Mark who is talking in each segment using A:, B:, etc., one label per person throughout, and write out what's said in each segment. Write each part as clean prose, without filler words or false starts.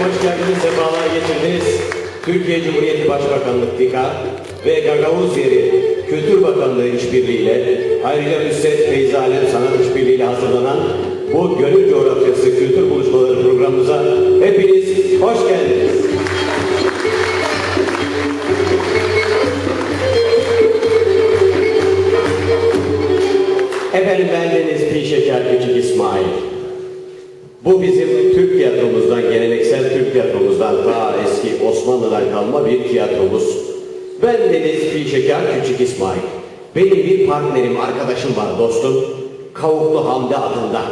A: hoş geldiniz, sefalar getirdiniz. Türkiye Cumhuriyeti Başbakanlık TİKA ve Gagavuz Yeri Kültür Bakanlığı işbirliğiyle ayrıca Nusret Feyzi Alem Sanat işbirliğiyle hazırlanan bu Gönül Coğrafyası Kültür Buluşmaları programımıza hepiniz hoş geldiniz. Efendim bendeniz Pi Şeker Küçük İsmail. Bu bizim Türk tiyatromuzdan, geleneksel Türk tiyatromuzdan ta eski Osmanlı'dan kalma bir tiyatromuz. Bendeniz Pi Şeker Küçük İsmail. Benim bir partnerim, arkadaşım var dostum. Kavuklu Hamdi adında.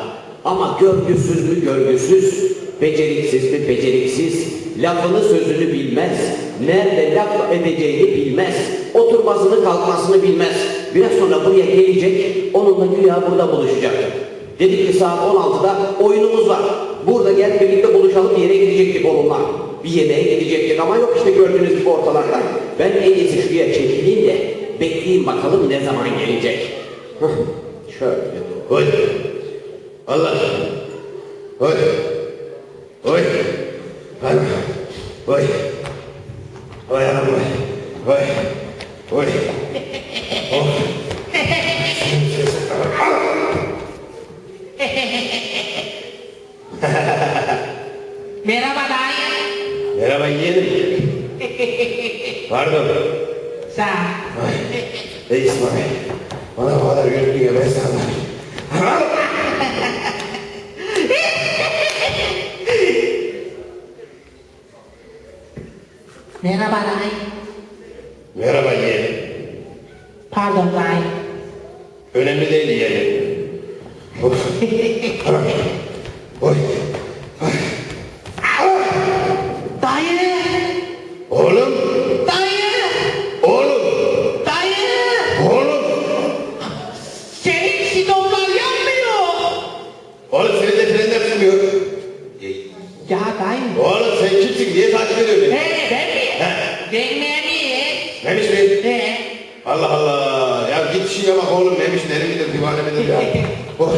A: Ama görgüsüz mü görgüsüz, beceriksiz mi beceriksiz, lafını sözünü bilmez, nerede laf edeceğini bilmez, oturmasını kalkmasını bilmez. Biraz sonra buraya gelecek, onunla güya burada buluşacak. Dedik ki saat 16'da oyunumuz var. Burada gel birlikte buluşalım, bir yere gidecektik onunla. Bir yemeğe gidecektik ama yok işte gördüğünüz gibi ortalarda. Ben en iyisi şuraya çekileyim de bekleyeyim bakalım ne zaman gelecek. Şöyle.
B: Oy. Allah. Oy. Oy. Anam. Oy. Oy anam oy. Oy. Oy. Oh.
C: Merhaba dayı.
B: Merhaba yeğenim. Pardon.
C: Sağ ol.
B: Ey İsmail. Bana bu kadar gülüp ya ben sana.
C: Merhaba dayı.
B: Merhaba yeğenim.
C: Pardon dayı.
B: Önemli değil yeğenim. Of. Anam. Oy.
C: Dayı.
B: Oğlum.
C: Dayı.
B: Oğlum.
C: Dayı.
B: Oğlum.
C: Senin sidonlar yanmıyor.
B: Oğlum senin de frenler sürmüyor.
C: Ya dayı.
B: Oğlum sen kimsin? Niye takip ediyorsun beni?
C: Ben mi?
B: He.
C: Ben Memi.
B: Memiş mi?
C: He.
B: Allah Allah. Ya git şuraya bak oğlum. Memiş neri midir, divane midir ya? Oh.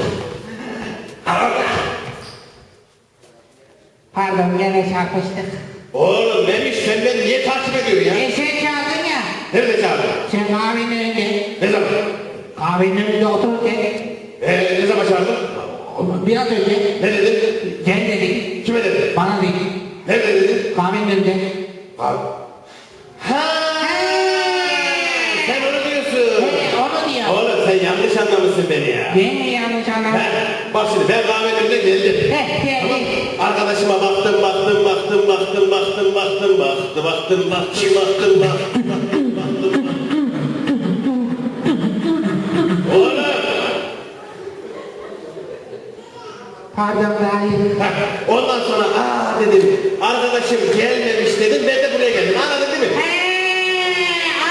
C: Pardon gene çarpıştık.
B: Oğlum Memiş sen beni niye takip ediyorsun ya?
C: Sen çağırdın ya.
B: Nerede çağırdın?
C: Sen kahvenin önünde.
B: Ne zaman?
C: Kahvenin önünde otururken.
B: Ne zaman çağırdın?
C: Biraz önce.
B: Ne dedin?
C: Gel dedik.
B: Kime dedin?
C: Bana dedik.
B: Nerede dedin?
C: Kahvenin önünde.
B: Abi. Sen onu diyorsun.
C: Onu diyor.
B: Oğlum sen yanlış anlamışsın beni ya.
C: Ben mi yanlış anladım?
B: Bak şimdi ben kahvenin geldim.
C: Geldi.
B: Arkadaşıma baktım. Oğlum.
C: Pardon dayı.
B: Ondan sonra dedim. Arkadaşım gelmemiş dedim. Ben de buraya geldim. Anladın değil mi?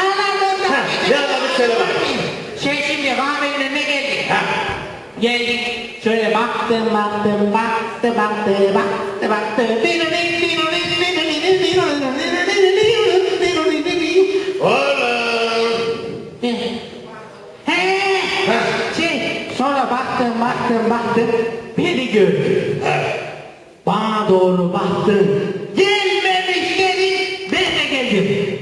C: Anladım da.
B: Ne anladın söyle bak.
C: Sen şimdi kahvenin önüne geldin. Geldik. Şöyle baktım.
B: Oğlum.
C: Sonra baktım. Beni gördü. Bana doğru baktın. Gelmemiş dedi. Ben de geldim.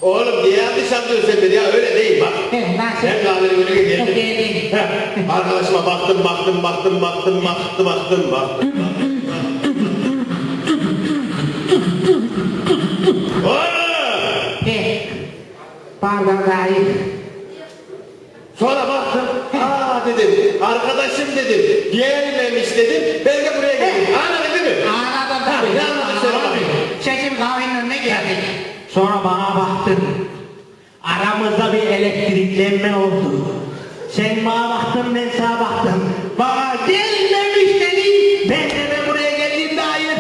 B: Oğlum niye yanlış anlıyorsun sen beni ya? Öyle değil bak.
C: Nasıl?
B: Ben kahvenin önüne geldim.
C: Geldim.
B: Arkadaşıma baktım. Oğlum!
C: Pardon dayı.
B: Sonra baktım. Dedim. Arkadaşım dedim. Gelmemiş dedim. Ben de buraya geldim. Anladın değil mi?
C: Anladım
B: Ha,
C: tabii.
B: ne anladın söyle bakayım.
C: Seçim kahvenin önüne geldi. Sonra bana baktın. Aramızda bir elektriklenme oldu. Sen bana baktın, ben sana baktım. Bana gelmemiş dedin. Ben de buraya geldim dayı.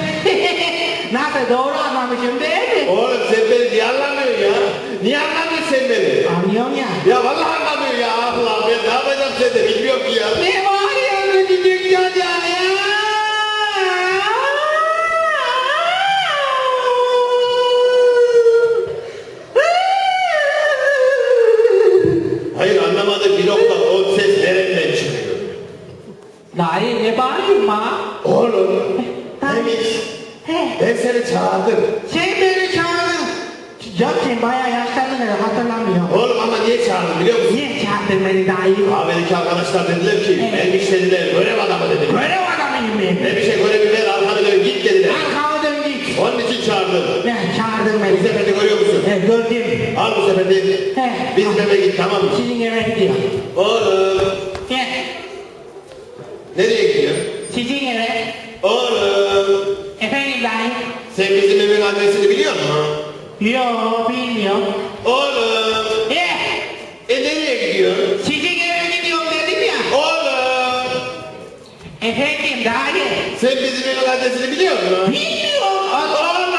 C: Nasıl doğru anlamışım değil mi?
B: Oğlum sen beni niye anlamıyorsun ya? Niye anlamıyorsun sen beni?
C: Anlıyorum ya.
B: Ya vallahi anlamıyor ya. Allah ben ne yapacağım seni bilmiyorum ki ya.
C: Ne var ya bu dünyada ya?
B: Hayır anlamadım bir nokta o ses nereden çıkıyor?
C: Dayı ne bağırıyorsun bana?
B: O Oğlum.
C: Tamam.
B: Demiş.
C: He.
B: Ben seni çağırdım.
C: Sen beni çağırdın. Ya sen bayağı yaşlandın herhalde hatırlamıyorum.
B: Oğlum ama niye çağırdın biliyor musun?
C: Niye çağırdın beni daha iyi?
B: Kahvedeki arkadaşlar dediler ki,
C: Evet.
B: Memiş dediler, görev adamı dediler.
C: Görev adamıyım ben.
B: Memiş'e görevi ver, arkanı dön git dediler.
C: Arkamı dön git.
B: Onun için çağırdım.
C: Ne çağırdın
B: Bu
C: beni?
B: sepeti görüyor musun?
C: He gördüm.
B: Al bu sepeti.
C: He.
B: Bizim eve git tamam mı?
C: Sizin eve gidiyor.
B: Oğlum.
C: He.
B: Nereye gidiyor?
C: Sizin eve.
B: Oğlum.
C: Efendim dayı.
B: Sen bizim evin adresini biliyor musun?
C: Yo bilmiyorum.
B: Oğlum.
C: He.
B: Nereye gidiyor?
C: Sizin eve gidiyorum dedim ya.
B: Oğlum.
C: Efendim dayı.
B: Sen bizim evin adresini biliyor musun?
C: Bilmiyorum.
B: Oğlum.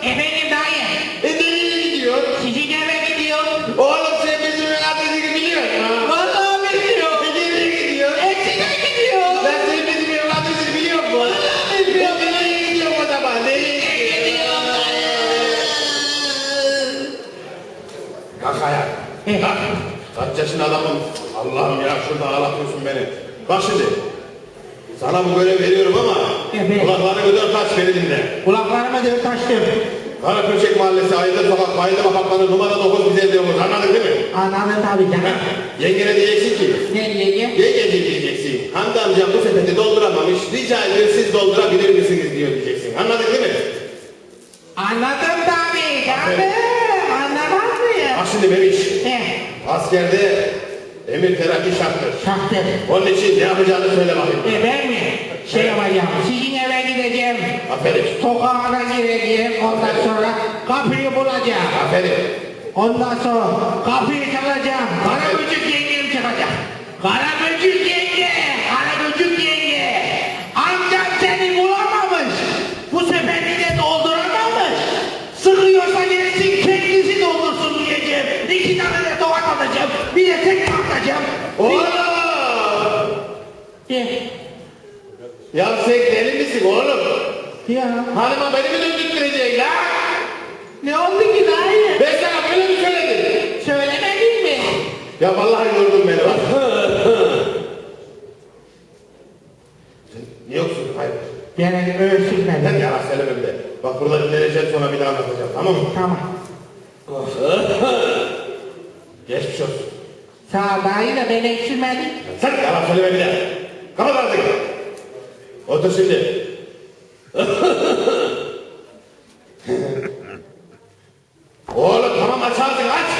C: Efendim dayı.
B: Nereye gidiyor?
C: Sizin eve gidiyorum.
B: Oğlum sen bizim evin adresini biliyor musun?
C: Vallahi bilmiyorum.
B: Nereye gidiyor?
C: Eksine gidiyorum.
B: Lan sen bizim evin adresini biliyor musun?
C: Vallahi bilmiyorum.
B: Nereye gidiyor o zaman? Nereye gidiyor? Kalk ayağa. Kalk. Kaç yaşında adamım. Allah'ım ya şurada ağlatıyorsun beni. Bak şimdi. Sana bu görev veriyorum ama
C: Evet.
B: kulaklarını dört aç beni dinle.
C: Kulaklarıma dört açtım.
B: Karaköşek Mahallesi Aydın Sokak Bayındır Apartmanı numara 9 bize evliyoruz. Anladın değil mi?
C: Anladım tabii canım.
B: Yengene diyeceksin ki.
C: Ne diyeceğim?
B: Yengeciğim diyeceksin. Hamdi amcam bu sepeti dolduramamış. Rica ediyor siz doldurabilir misiniz diyor diyeceksin. Anladın değil mi?
C: Anladım tabii canım. Anlamaz mıyım?
B: Bak şimdi Memiş.
C: He.
B: Askerde emir terakki şarttır.
C: Şahtır.
B: Onun için ne yapacağını söyle bakayım.
C: Ben mi? Şey yapacağım. Sizin eve gideceğim.
B: Aferin.
C: Sokağına gireceğim. Ondan sonra kapıyı bulacağım.
B: Aferin.
C: Ondan sonra kapıyı çalacağım. Karaböcük yengem çıkacak. Karaböcük yenge! Karaböcük yenge! Amcam seni bulamamış. Bu seferini de dolduramamış. Sıkıyorsa gelsin kendisi doldursun diyeceğim. 2 tane de tokat atacağım. Bir de tek atacağım.
B: Oğlum! Ya sen deli misin oğlum?
C: Ya
B: Hanıma beni mi döndürteceksin la?
C: ne oldu ki dayı?
B: Ben sana böyle mi söyledim?
C: Söylemedin mi?
B: Ya vallahi yordun beni bak. Sen niye yoksun? Hayır.
C: Gene ölsün
B: Sen
C: beni.
B: yalan söyleme bir de. Bak burada dinleneceğim sonra bir daha anlatacağım tamam mı?
C: Tamam.
B: Geçmiş olsun.
C: Sağ ol dayı da beni eksilmedin.
B: Sen yalan söyleme bir de. Kapat artık. Otur şimdi. Oğlum tamam aç ağzını aç.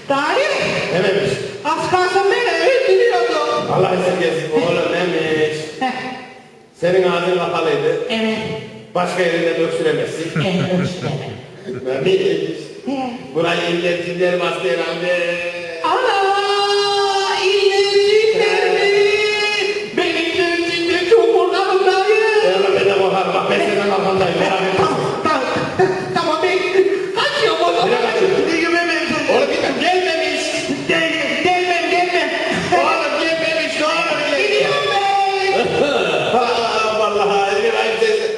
C: Dayı
B: Dememiş.
C: az kalsın beni öldürüyordu.
B: Allah izin gelsin. Oğlum demiş.
C: Heh,
B: Senin ağzın kapalıydı.
C: evet.
B: Başka yerinde döksüremezsin.
C: Evet ölçülerim.
B: Demiş. Burayı iller cinler bastı herhalde.
C: Ana! İllecinler mi? Benim gözümde çok korkarım dayı.
B: Ya ben de korkarım. Bak ben senin arkandayım. Merak etme.
C: Tamam ben kaçıyorum o zaman.
B: Nereye kaçıyorsun?
C: Gidiyorum hemen.
B: Oğlum gitme. Gelmemiş.
C: Gelmem.
B: Oğlum gelmemiş. Doğru gel.
C: Gidiyorum ben.
B: Vallahi Ezgi Rahim teyze.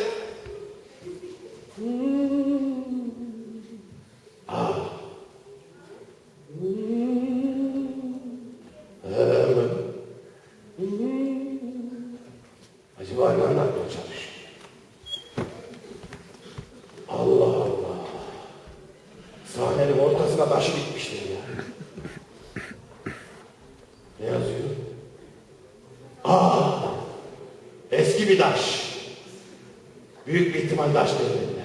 B: Acaba ne anlatmaya çalışıyor? Allah Allah. Sahnenin ortasına taşı bitmiştir ya. Ne yazıyor? Eski bir taş. Büyük bir ihtimal taş devrinden.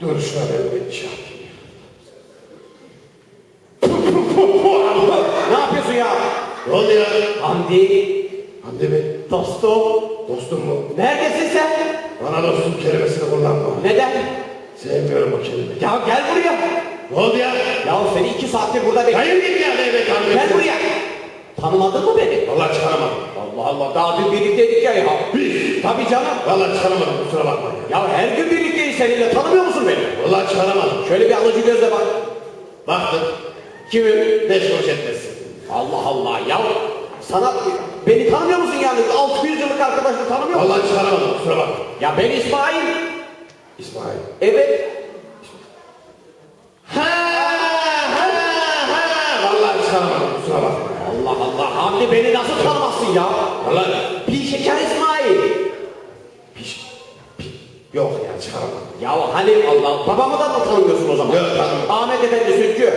B: Dur şuna ben bir şey yapayım.
A: Ne yapıyorsun ya?
B: Ne oldu ya?
A: Hamdi,
B: Hamdi Bey,
A: dostum,
B: dostum mu?
A: neredesin sen?
B: Bana dostum kelimesini kullanma.
A: Neden?
B: Sevmiyorum o kelimeyi.
A: Ya gel buraya.
B: Ne oldu ya?
A: Ya seni 2 saattir burada bekliyorum.
B: Hayır git ya bey tanımıyorsun.
A: Gel buraya. Tanımadın mı beni?
B: Vallahi çıkaramadım.
A: Allah Allah, daha dün birlikteydik ya.
B: Biz.
A: Tabii canım.
B: Vallahi çıkaramadım kusura bakma.
A: Ya her gün birlikteyiz seninle, tanımıyor musun beni?
B: Vallahi çıkaramadım.
A: Şöyle bir alıcı gözle bak.
B: Baktım.
A: Kimi?
B: 5 kuruş etmezsin.
A: Allah Allah ya. Sana, beni tanımıyor musun yani? 600 yıllık arkadaşını tanımıyor musun?
B: Vallahi çıkaramadım kusura bakma.
A: Ya ben İsmail.
B: İsmail.
A: Evet.
B: Vallahi çıkaramadım kusura bakma.
A: Allah Allah. Hamdi beni nasıl tanımazsın ya?
B: Allah.
A: Pi şeker İsmail.
B: Yok ya çıkaramam.
A: Ya hani Allah, babamı da mı tanımıyorsun o zaman?
B: Yok, tanımıyorum.
A: Ahmet Efendi Sütçü.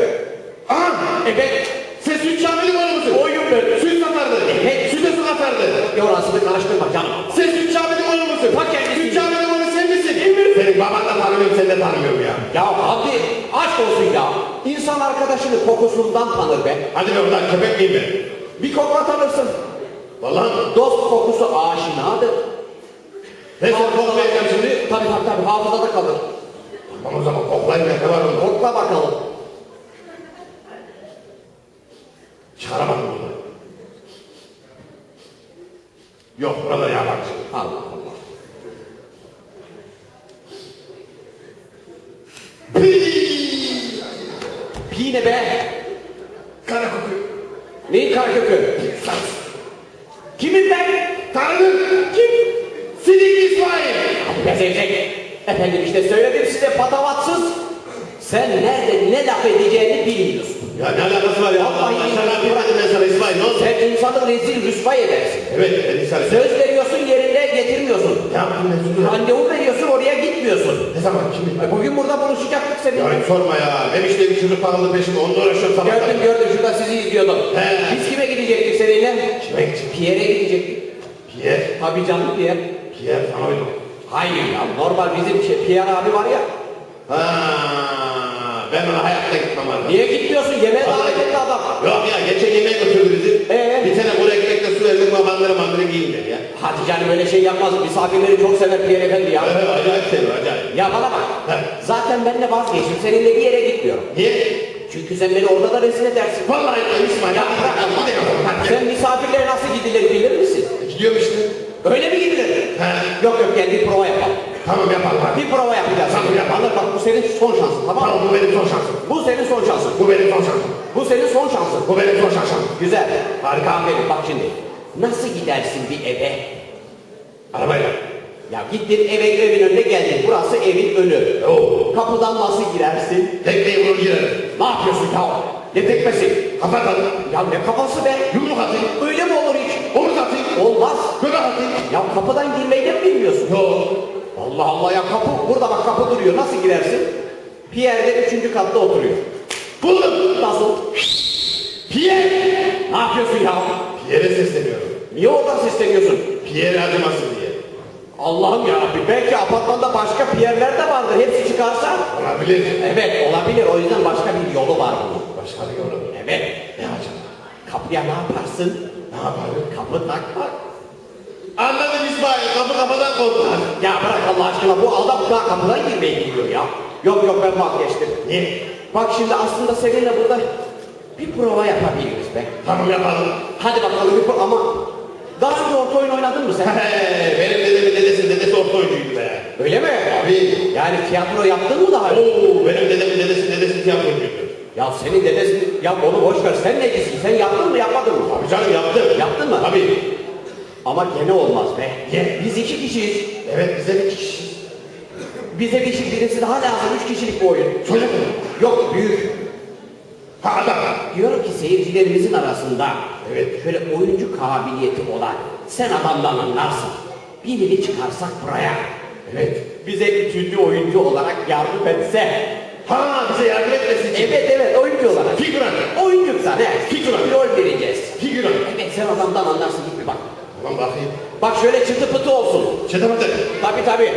B: Aha!
A: Evet.
B: Sen süt Şamil'in oğlu musun?
A: Oyun ben.
B: Süt satardı.
A: Evet.
B: Süte su katardı.
A: Ya orasını karıştırma canım.
B: Sen süt Şamil'in oğlu musun?
A: Ta kendisi.
B: Süt Şamil'in oğlu sen misin? Senin baban da tanımıyorum, sen de tanımıyorum ya.
A: Ya Hamdi aşk olsun ya. İnsan arkadaşını kokusundan tanır be.
B: Hadi be buradan köpek miyim ben?
A: Bir kokla tanırsın.
B: Vallahi mi?
A: Dost kokusu aşinadır.
B: Ben seni koklayacağım şimdi.
A: Tabii hafızada kalır.
B: Tamam o zaman koklayayım ya, ne var onda?
A: Kokla bakalım.
B: Çıkaramadım bunu. Yok burada yabancı.
A: Allah Allah. Pi ne be?
B: Kara kokuyor.
A: Neyin kara kökü? Kimin ben?
B: Tanrım! Kim? Sidik İsmail!
A: Ne sevecek? Efendim işte söyledim size patavatsız. Sen nerede ne laf edeceğini bilmiyorsun.
B: Ya ne alakası var ya?
A: Vallahi
B: Aşağıdan bir bırakın ben sana İsmail, ne oldu?
A: Sen insanı rezil rüsvay edersin.
B: Evet, ben insan
A: Söz veriyorsun yerine getirmiyorsun.
B: Ne yaptın ne suçlu?
A: Randevu veriyorsun oraya gitmiyorsun.
B: Ne zaman kimi?
A: Bugün burada buluşacaktık seninle.
B: Ya hiç sorma ya. Hem işte bir çocuk pahalı peşinde, onunla uğraşıyorum sabahtan.
A: Gördüm şurada sizi izliyordum.
B: He.
A: Biz kime gidecektik seninle?
B: Kime gidecek?
A: Pierre'e gidecektik.
B: Pierre.
A: Tabii canlı Pierre.
B: Pierre Fanoylu.
A: Hayır ya normal bizim Pierre abi var ya.
B: Ben ona hayatta gitmem artık.
A: Niye gitmiyorsun? Yemeğe davet etti adam.
B: Yok ya, geçen yemeğe götürdü bizi. Bir tane kuru ekmekle su verdik, babamları mandırı giyin dedi ya.
A: Hadi canım öyle şey yapmaz. Misafirleri çok sever Pierre Efendi ya.
B: Acayip seviyor, acayip.
A: Ya bana bak.
B: He.
A: Zaten ben de vazgeçtim. Seninle bir yere gitmiyorum.
B: Niye?
A: Çünkü sen beni orada da rezil edersin.
B: Vallahi İsmail ya. Gidelim. Hadi gel.
A: Sen misafirlere nasıl gidilir bilir misin?
B: Gidiyorum işte.
A: Öyle mi gidilir?
B: He.
A: Yok gel bir prova yapalım.
B: Tamam yapalım hadi.
A: Bir prova yapacağız.
B: Tamam, yapalım.
A: Anladın bak bu senin son şansın tamam mı?
B: Tamam, bu benim son şansım.
A: Bu senin son şansın.
B: Bu benim son şansım.
A: Bu senin son şansın.
B: Bu benim son şansım.
A: Güzel.
B: Harika.
A: Aferin bak şimdi. Nasıl gidersin bir eve?
B: Arabayla.
A: Ya gittin evin önüne geldin. Burası evin önü.
B: Oo.
A: Kapıdan nasıl girersin?
B: Tekneye vurur girerim.
A: Ne yapıyorsun ya? Ne tekmesi?
B: Kapatalım.
A: Ya ne kafası be?
B: Yumruk atayım.
A: Öyle mi olur hiç?
B: Omuz atayım.
A: Olmaz.
B: Göbek atayım.
A: Ya kapıdan girmeyi de mi bilmiyorsun?
B: Yok.
A: Allah Allah ya kapı burada bak kapı duruyor. Nasıl girersin? Pierre de 3. katta oturuyor.
B: Buldum.
A: Nasıl?
B: Pierre.
A: Ne yapıyorsun ya?
B: Pierre'e sesleniyorum.
A: Niye oradan sesleniyorsun?
B: Pierre acımasın diye.
A: Allah'ım yarabbim belki apartmanda başka Pierre'ler de vardır. Hepsi çıkarsa.
B: Olabilir.
A: Evet olabilir. O yüzden başka bir yolu var bunun.
B: Başka bir yolu.
A: Evet.
B: Ne acaba?
A: Kapıya ne yaparsın?
B: Ne yapalım?
A: Kapı takmak.
B: Anladım İsmail. Kapı kafadan korktular.
A: Ya bırak Allah aşkına bu adam daha kapıdan girmeye gidiyor ya. Yok ben vazgeçtim.
B: Niye?
A: Bak şimdi aslında seninle burada bir prova yapabiliriz be.
B: Tamam yapalım.
A: Hadi bakalım bir prova ama daha önce orta oyun oynadın mı sen?
B: Benim dedemin dedesi orta oyuncuydu be.
A: Öyle mi?
B: Abi.
A: Yani tiyatro yaptın mı daha önce?
B: Oo, benim dedemin dedesi tiyatrocuydu.
A: Ya senin dedesin, ya onu boş ver sen necisin? Sen yaptın mı yapmadın mı?
B: Abi canım yaptım.
A: Yaptın mı?
B: Tabii.
A: Ama gene olmaz be.
B: Niye?
A: Biz 2 kişiyiz.
B: Evet bize bir kişi.
A: Bize birisi daha lazım 3 kişilik bir oyun.
B: Çocuk mu?
A: Yok büyük.
B: Ha adam.
A: Diyorum ki seyircilerimizin arasında
B: Evet.
A: şöyle oyuncu kabiliyeti olan sen adamdan anlarsın. Birini çıkarsak buraya.
B: Evet.
A: Bize üçüncü oyuncu olarak yardım etse.
B: Ha bize yardım etmesi için.
A: Evet oyuncu olarak.
B: Figüran.
A: Oyuncuksan he.
B: Figüran.
A: Rol vereceğiz.
B: Figüran.
A: Evet sen adamdan anlarsın git bir bak.
B: Tamam bakayım.
A: Bak şöyle çıtı pıtı olsun.
B: Çetemete.
A: Tabii.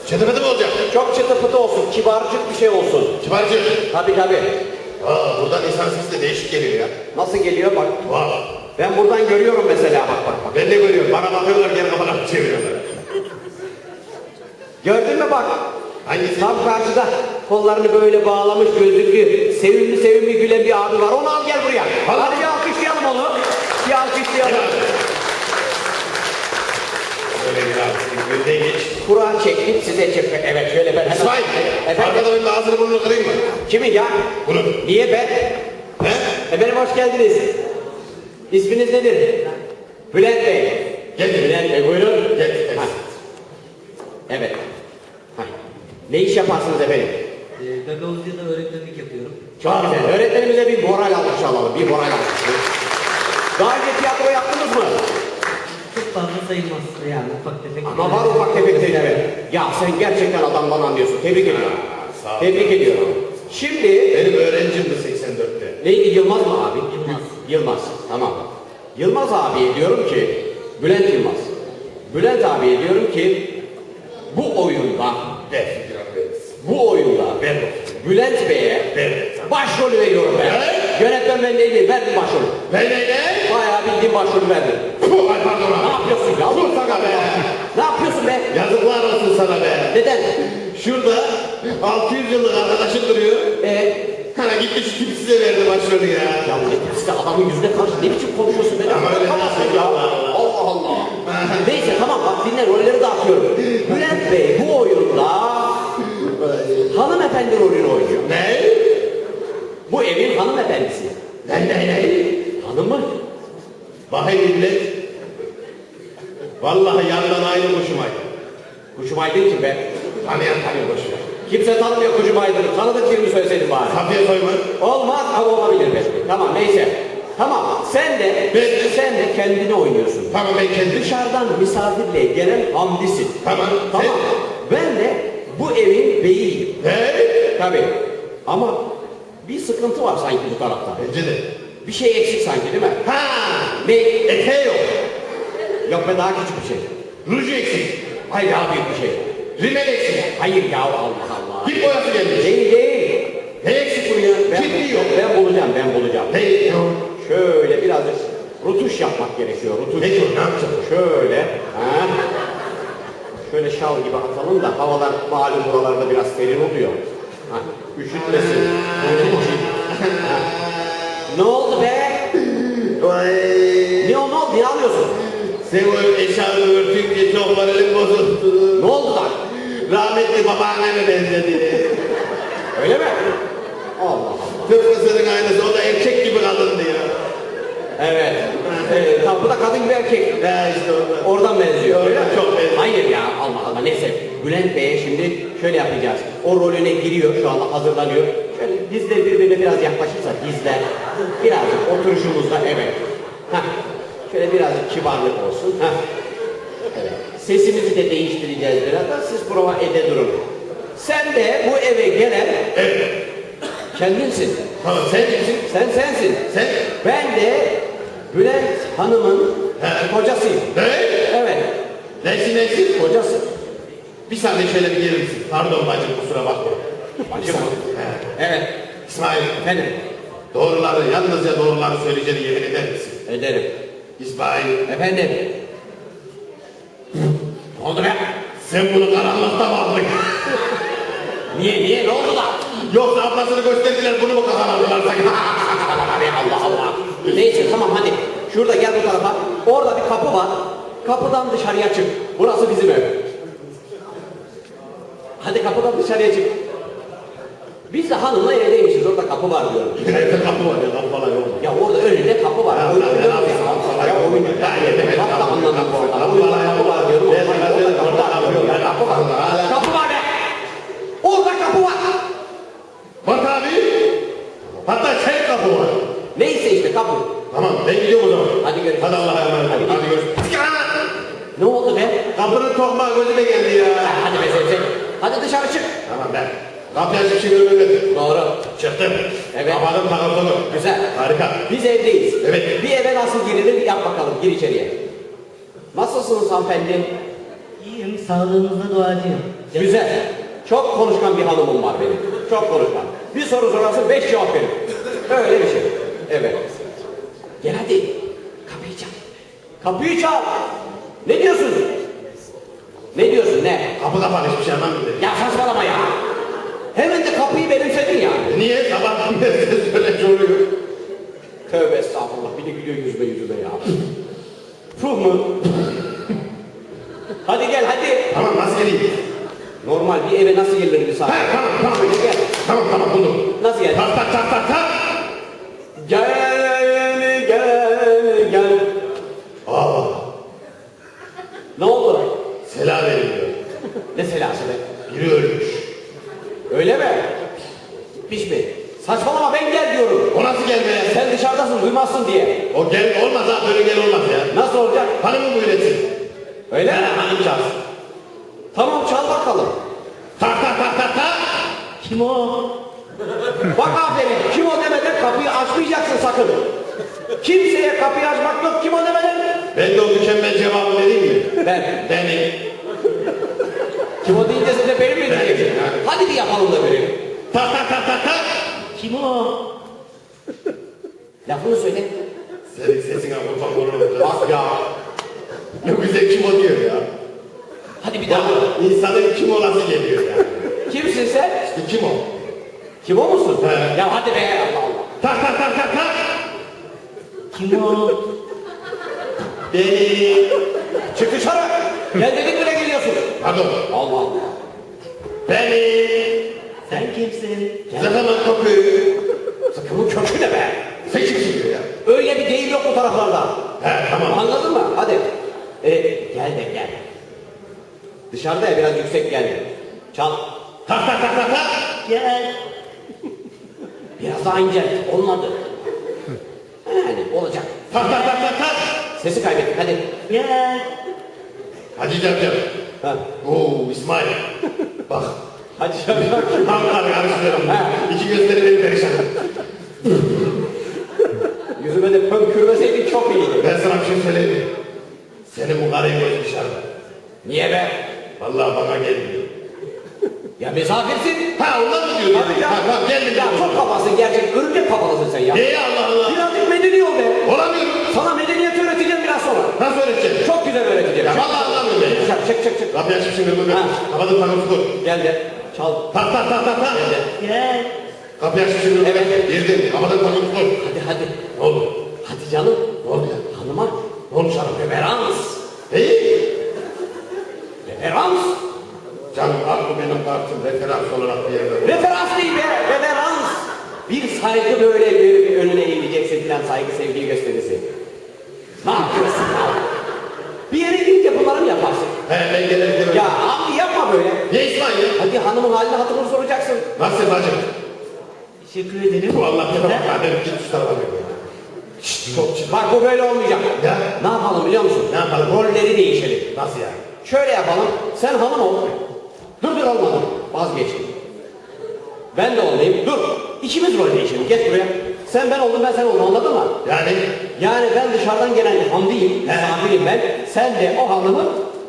B: Çetemete mi olacak?
A: Çok çıtı pıtı olsun. Kibarcık bir şey olsun.
B: Kibarcı.
A: Tabii.
B: Aa buradan insan sesi de değişik geliyor ya.
A: Nasıl geliyor bak.
B: Vay.
A: Ben buradan görüyorum mesela bak.
B: Ben de görüyorum. Bana bakıyorlar geri kafalarını çeviriyorlar.
A: Gördün mü bak.
B: Hangisi?
A: Tam karşıda kollarını böyle bağlamış gözlüklü sevimli gülen bir abi var. Onu al gel buraya.
B: Allah.
A: Hadi bir alkışlayalım onu. Bir alkışlayalım.
B: Öyle bir abi. Gözden geç.
A: Kura çekip size çekmek. Evet şöyle ben hemen.
B: İsmail.
A: Efendim.
B: Arkada benim ağzını burnunu kırayım mı?
A: Kimin ya?
B: Bunu.
A: Niye ben?
B: He?
A: Efendim hoş geldiniz. İsminiz nedir? Bülent Bey.
B: Gel.
A: Bülent Bey buyurun.
B: Gel.
A: Ha. Evet. Ha. Ne iş yaparsınız efendim?
D: Gagavuzya'da öğretmenlik yapıyorum.
A: Çok güzel. Öğretmenimize bir moral alkışı alalım. Bir moral alkışı. Daha önce tiyatro yaptınız mı?
C: Çok fazla sayılmaz yani ufak tefek.
A: Ama var ufak tefek tecrübe. Ya sen gerçekten adamdan anlıyorsun. Tebrik ediyorum.
B: Sağ ol.
A: Tebrik ediyorum. Şimdi
B: Benim öğrencimdi 84'te.
A: neydi Yılmaz mı abi?
C: Yılmaz.
A: Yılmaz. Tamam. Yılmaz abiye diyorum ki Bülent Yılmaz. Bülent abiye diyorum ki bu oyunda
B: Ver fikir veririz.
A: bu oyunda
B: Ver.
A: Bülent Bey'e
B: Ver.
A: başrolü veriyorum ben.
B: Evet.
A: Yönetmen ben değil, verdim başrolü.
B: Ne?
A: Bayağı bildiğin başrolü verdim.
B: Puh, ay pardon
A: Ne
B: abi.
A: yapıyorsun ya?
B: Dur sana be.
A: Ne yapıyorsun be?
B: Yazıklar olsun sana be.
A: Neden?
B: Şurada 600 yıllık arkadaşın duruyor. Hani gitti şu tipsize verdi başrolü ya.
A: Ya ne size adamın yüzüne karşı ne biçim konuşuyorsun be?
B: Ama öyle
A: Yapamazsın
B: nasıl
A: ya.
B: Allah Allah.
A: Allah Allah. Neyse tamam bak dinle rolleri dağıtıyorum. Bülent Bey bu oyunda hanımefendi rolünü oynuyor.
B: Ne?
A: Bu evin hanımefendisi.
B: Ne?
A: Hanımı?
B: Bakayım millet. Vallahi yandan aynı kuşum ay.
A: Kuşum Aydın kim be?
B: Tanıyan tanıyor kuşum.
A: Kimse tanımıyor Kuşum Aydın'ı. Tanıdık birini söyleseydin bari.
B: Safiye Soyman.
A: Olmaz ama olabilir be. Tamam neyse. Tamam sen de
B: Ben-
A: sen de kendini oynuyorsun.
B: Tamam ben kendim.
A: Dışarıdan misafirle gelen Hamdi'sin.
B: Tamam.
A: Tamam. Ben de bu evin beyiyim.
B: Ne?
A: Tabii. Ama bir sıkıntı var sanki bu tarafta.
B: Bence de.
A: Bir şey eksik sanki değil mi?
B: Ha!
A: Ne?
B: Eteği yok.
A: Yok be daha küçük bir şey.
B: Ruju eksik.
A: Hayır daha büyük bir şey.
B: Rimel eksik.
A: Hayır ya Allah Allah.
B: Dip boyası gelmiş.
A: Değil.
B: Ne eksik bunun ya? Kirpi yok.
A: Ben bulacağım.
B: Ne?
A: Şöyle birazcık rutuş yapmak gerekiyor. Rutuş.
B: Ne diyor? Ne yapacağım?
A: Şöyle. Ha. Şöyle şal gibi atalım da havalar malum buralarda biraz serin oluyor. Ha. Üşütmesin. Onun için. Ha. Ne oldu be?
B: Vay.
A: Ne oldu? Ne alıyorsun?
B: Sen o eşarını örtünce çok moralim bozuldu.
A: Ne oldu lan?
B: Rahmetli babaanneme benzedi.
A: Öyle mi? Allah Allah.
B: Tıpkı senin aynısı. O da erkek gibi kadındı ya.
A: Evet. Tamam bu da kadın gibi erkek.
B: Ya işte orada.
A: Oradan benziyor.
B: Oradan
A: öyle mi?
B: çok benziyor.
A: Hayır ya Allah Allah neyse. Bülent Bey'e şimdi şöyle yapacağız. O rolüne giriyor şu anda hazırlanıyor. Şöyle dizler birbirine biraz yaklaşırsa dizler birazcık oturuşumuzda evet. Heh. Şöyle birazcık kibarlık olsun. Heh. Evet. Sesimizi de değiştireceğiz biraz da siz prova ede durun. Sen de bu eve gelen kendinsin.
B: Tamam sen kimsin?
A: Sen sensin.
B: Sen?
A: Ben de Bülent Hanım'ın kocasıyım.
B: Ne?
A: Evet.
B: Neysin?
A: Kocası.
B: Bir saniye şöyle bir gelir misin? Pardon bacım kusura bakma.
A: Bacım mı?
B: He.
A: Evet.
B: İsmail,
A: Efendim.
B: doğruları, yalnızca doğruları söyleyeceğini yemin eder misin?
A: Ederim.
B: İsmail,
A: Efendim. Ne oldu be?
B: sen bunu karanlıkta mı aldın?
A: Niye? Ne oldu da?
B: Yoksa ablasını gösterdiler, bunu mu kazanırlar sanki?
A: Allah Allah. Neyse tamam hadi. Şurada gel bu tarafa. Orada bir kapı var. Kapıdan dışarıya çık. Burası bizim ev. Hadi kapıdan dışarıya çık. Biz de hanımla evdeymişiz. Orada kapı var diyorum.
B: Evde kapı var ya, kapı falan yok.
A: Ya orada önünde kapı var.
B: Ya,
A: Oyun
B: ya,
A: diyorum
B: ya,
A: ya.
B: ya,
A: Ya oyun.
B: ya, ya,
A: Bak da
B: kapı,
A: anladım
B: kapı,
A: orada.
B: kapı,
A: Oyunda
B: kapı,
A: kapı var
B: kapı,
A: diyorum.
B: kapı,
A: Orada
B: kapı,
A: kapı var
B: kapı,
A: diyorum. Ya,
B: kapı,
A: kapı var.
B: kapı,
A: Kapı var be. Orada kapı var.
B: Bak abi, hatta çek kapı var.
A: Neyse işte kapı.
B: Tamam, ben gidiyorum o zaman.
A: Hadi görüşürüz.
B: Hadi Allah'a emanet.
A: Hadi
B: Hadi görüşürüz.
A: Ne oldu be?
B: Kapının tokmağı gözüme geldi ya.
A: Hadi be Zevzek. Hadi dışarı çık.
B: Tamam ben. Kapıya hiçbir şey görmedim.
A: Doğru.
B: Çıktım.
A: Evet.
B: Kapadım takıldım.
A: Güzel.
B: Harika.
A: Biz evdeyiz.
B: Evet.
A: Bir eve nasıl girilir yap bakalım. Gir içeriye. Nasılsınız hanımefendi?
C: İyiyim, sağlığınıza duacıyım.
A: Güzel. Çok konuşkan bir hanımım var benim. Çok konuşkan. Bir soru sorarsın 5 cevap verir. Öyle bir şey. Evet. Gel hadi. Kapıyı çal. Kapıyı çal. Ne diyorsun? Ne diyorsun ne?
B: Kapı kapalı hiçbir şey anlamadım.
A: Ya saçmalama ya. Hemen de kapıyı benimsedin ya.
B: Niye? Sabahtan beri ses böyle soruyor.
A: Tövbe estağfurullah. Bir de gülüyor yüzüme ya. Puh mu? Hadi gel hadi.
B: Tamam nasıl geleyim?
A: Normal bir eve nasıl gelir bir saat?
B: Ha tamam.
A: Hadi gel.
B: Tamam buldum.
A: Nasıl gel?
B: Tak tak tak tak tak.
A: Gel.
B: Aa,
A: Ne oldu?
B: selam verin diyor.
A: Ne selası be?
B: Biri ölmüş.
A: Öyle mi? Gitmiş mi? Saçmalama ben gel diyorum.
B: O nasıl gelme?
A: Sen dışarıdasın duymazsın diye.
B: O gel olmaz ha. Hanımı bu üretsin.
A: Öyle mi?
B: Hanım çalsın.
A: Tamam çal bakalım.
B: Tak tak tak tak tak.
C: Kim o?
A: Bak aferin. Kim o demeden kapıyı açmayacaksın sakın. Kimseye kapıyı açmak yok. Kim o demeden.
B: Ben de o mükemmel cevabı vereyim mi?
A: Ben.
B: Benim.
A: Kim o deyince sen de benim mi diyeceksin? Hadi bir yapalım da verelim.
B: Tak tak tak tak tak.
C: Kim o?
A: Lafını söyle.
B: Senin sesine kurban olurum.
A: Bak ya.
B: Ne güzel kim o diyor ya.
A: Hadi bir
B: Ya
A: daha.
B: insanın kim olası geliyor ya.
A: Kimsin sen?
B: İşte kim o?
A: Kim o musun?
B: He.
A: Ya hadi be Allah Allah.
B: Tak tak tak tak tak.
C: Kim o?
B: Benim.
A: Çık dışarı. Gel dedik bile geliyorsun.
B: Pardon.
A: Allah Allah.
B: Benim.
C: Sen kimsin?
B: Zıkımın kokuyu.
A: Sakın kökü ne be?
B: Sen kimsin diyor ya.
A: Öyle bir değil yok bu taraflarda.
B: He tamam.
A: Anladın mı? Hadi. Gel de gel. Dışarıda ya biraz yüksek gel. Çal.
B: Tak tak tak tak tak.
C: Gel.
A: Biraz daha ince. Olmadı. Yani olacak.
B: Tak tak tak tak tak.
A: Sesi kaybet. Hadi.
C: Gel.
B: Hacı Cavcav.
A: Ha.
B: Oo İsmail. Bak.
A: Hadi şöyle.
B: Kanlar karıştırıyorum. İki gözleri beni perişan.
A: Yüzüme de pönkürmeseydin çok iyiydi.
B: Ben sana bir şey söyleyeyim mi? Senin bu karıyı koy dışarıda.
A: Niye be?
B: Vallahi bana gelmiyor.
A: Ya misafirsin.
B: Ha ondan mı diyor?
A: Hadi ya.
B: Ha, ha, geldim.
A: Ya çok kafasın gerçek. Örümcek kafalısın sen ya.
B: Niye Allah Allah?
A: Birazcık medeni ol be.
B: Olamıyorum.
A: Sana medeniyeti öğreteceğim biraz sonra.
B: Nasıl öğreteceğim?
A: Çok güzel öğreteceğim.
B: Ya vallahi anlamıyorum ben.
A: Dışarı çek.
B: Kapıyı açıp şimdi bunu.
A: Ha.
B: Kapadım takım tutur.
A: Gel de. Çal.
B: Tak tak tak tak tak.
C: Gel.
B: Kapıyı açıp şimdi.
A: Evet.
B: Girdim. Kapadım takım tutur.
A: Hadi.
B: Ne oldu?
A: Hadi canım.
B: Ne oldu ya?
A: Hanıma.
B: Ne oldu canım?
A: Reverans.
B: İyi.
A: Reverans.
B: Canım aklı benim kartım. Referans olarak bir yerde.
A: Referans değil be. Reverans. Bir saygı böyle bir önüne eğileceksin filan saygı sevgi gösterisi. Ne yapıyorsun ya? Bir yere gidince bunları mı yaparsın?
B: He ben gelirim.
A: Ya abi yapma böyle.
B: Ne İsmail ya?
A: Hadi hanımın halini hatırını soracaksın.
B: Nasıl bacım?
C: Teşekkür ederim.
B: Bu Allah
C: Güzel.
B: ya benim git şu tarafa bak ya. Şşt çok çık.
A: Bak bu böyle olmayacak.
B: Ya.
A: Ne yapalım biliyor musun?
B: Ne yapalım?
A: Rolleri değişelim.
B: Nasıl ya?
A: Şöyle yapalım. Sen hanım ol. Dur olmadı. Vazgeçtim. Ben de olayım. Dur. İkimiz rol değişelim. Geç buraya. Sen ben oldum ben sen oldum anladın mı? Yani ben dışarıdan gelen Hamdi'yim. Misafirim ben. Sen de o hanımın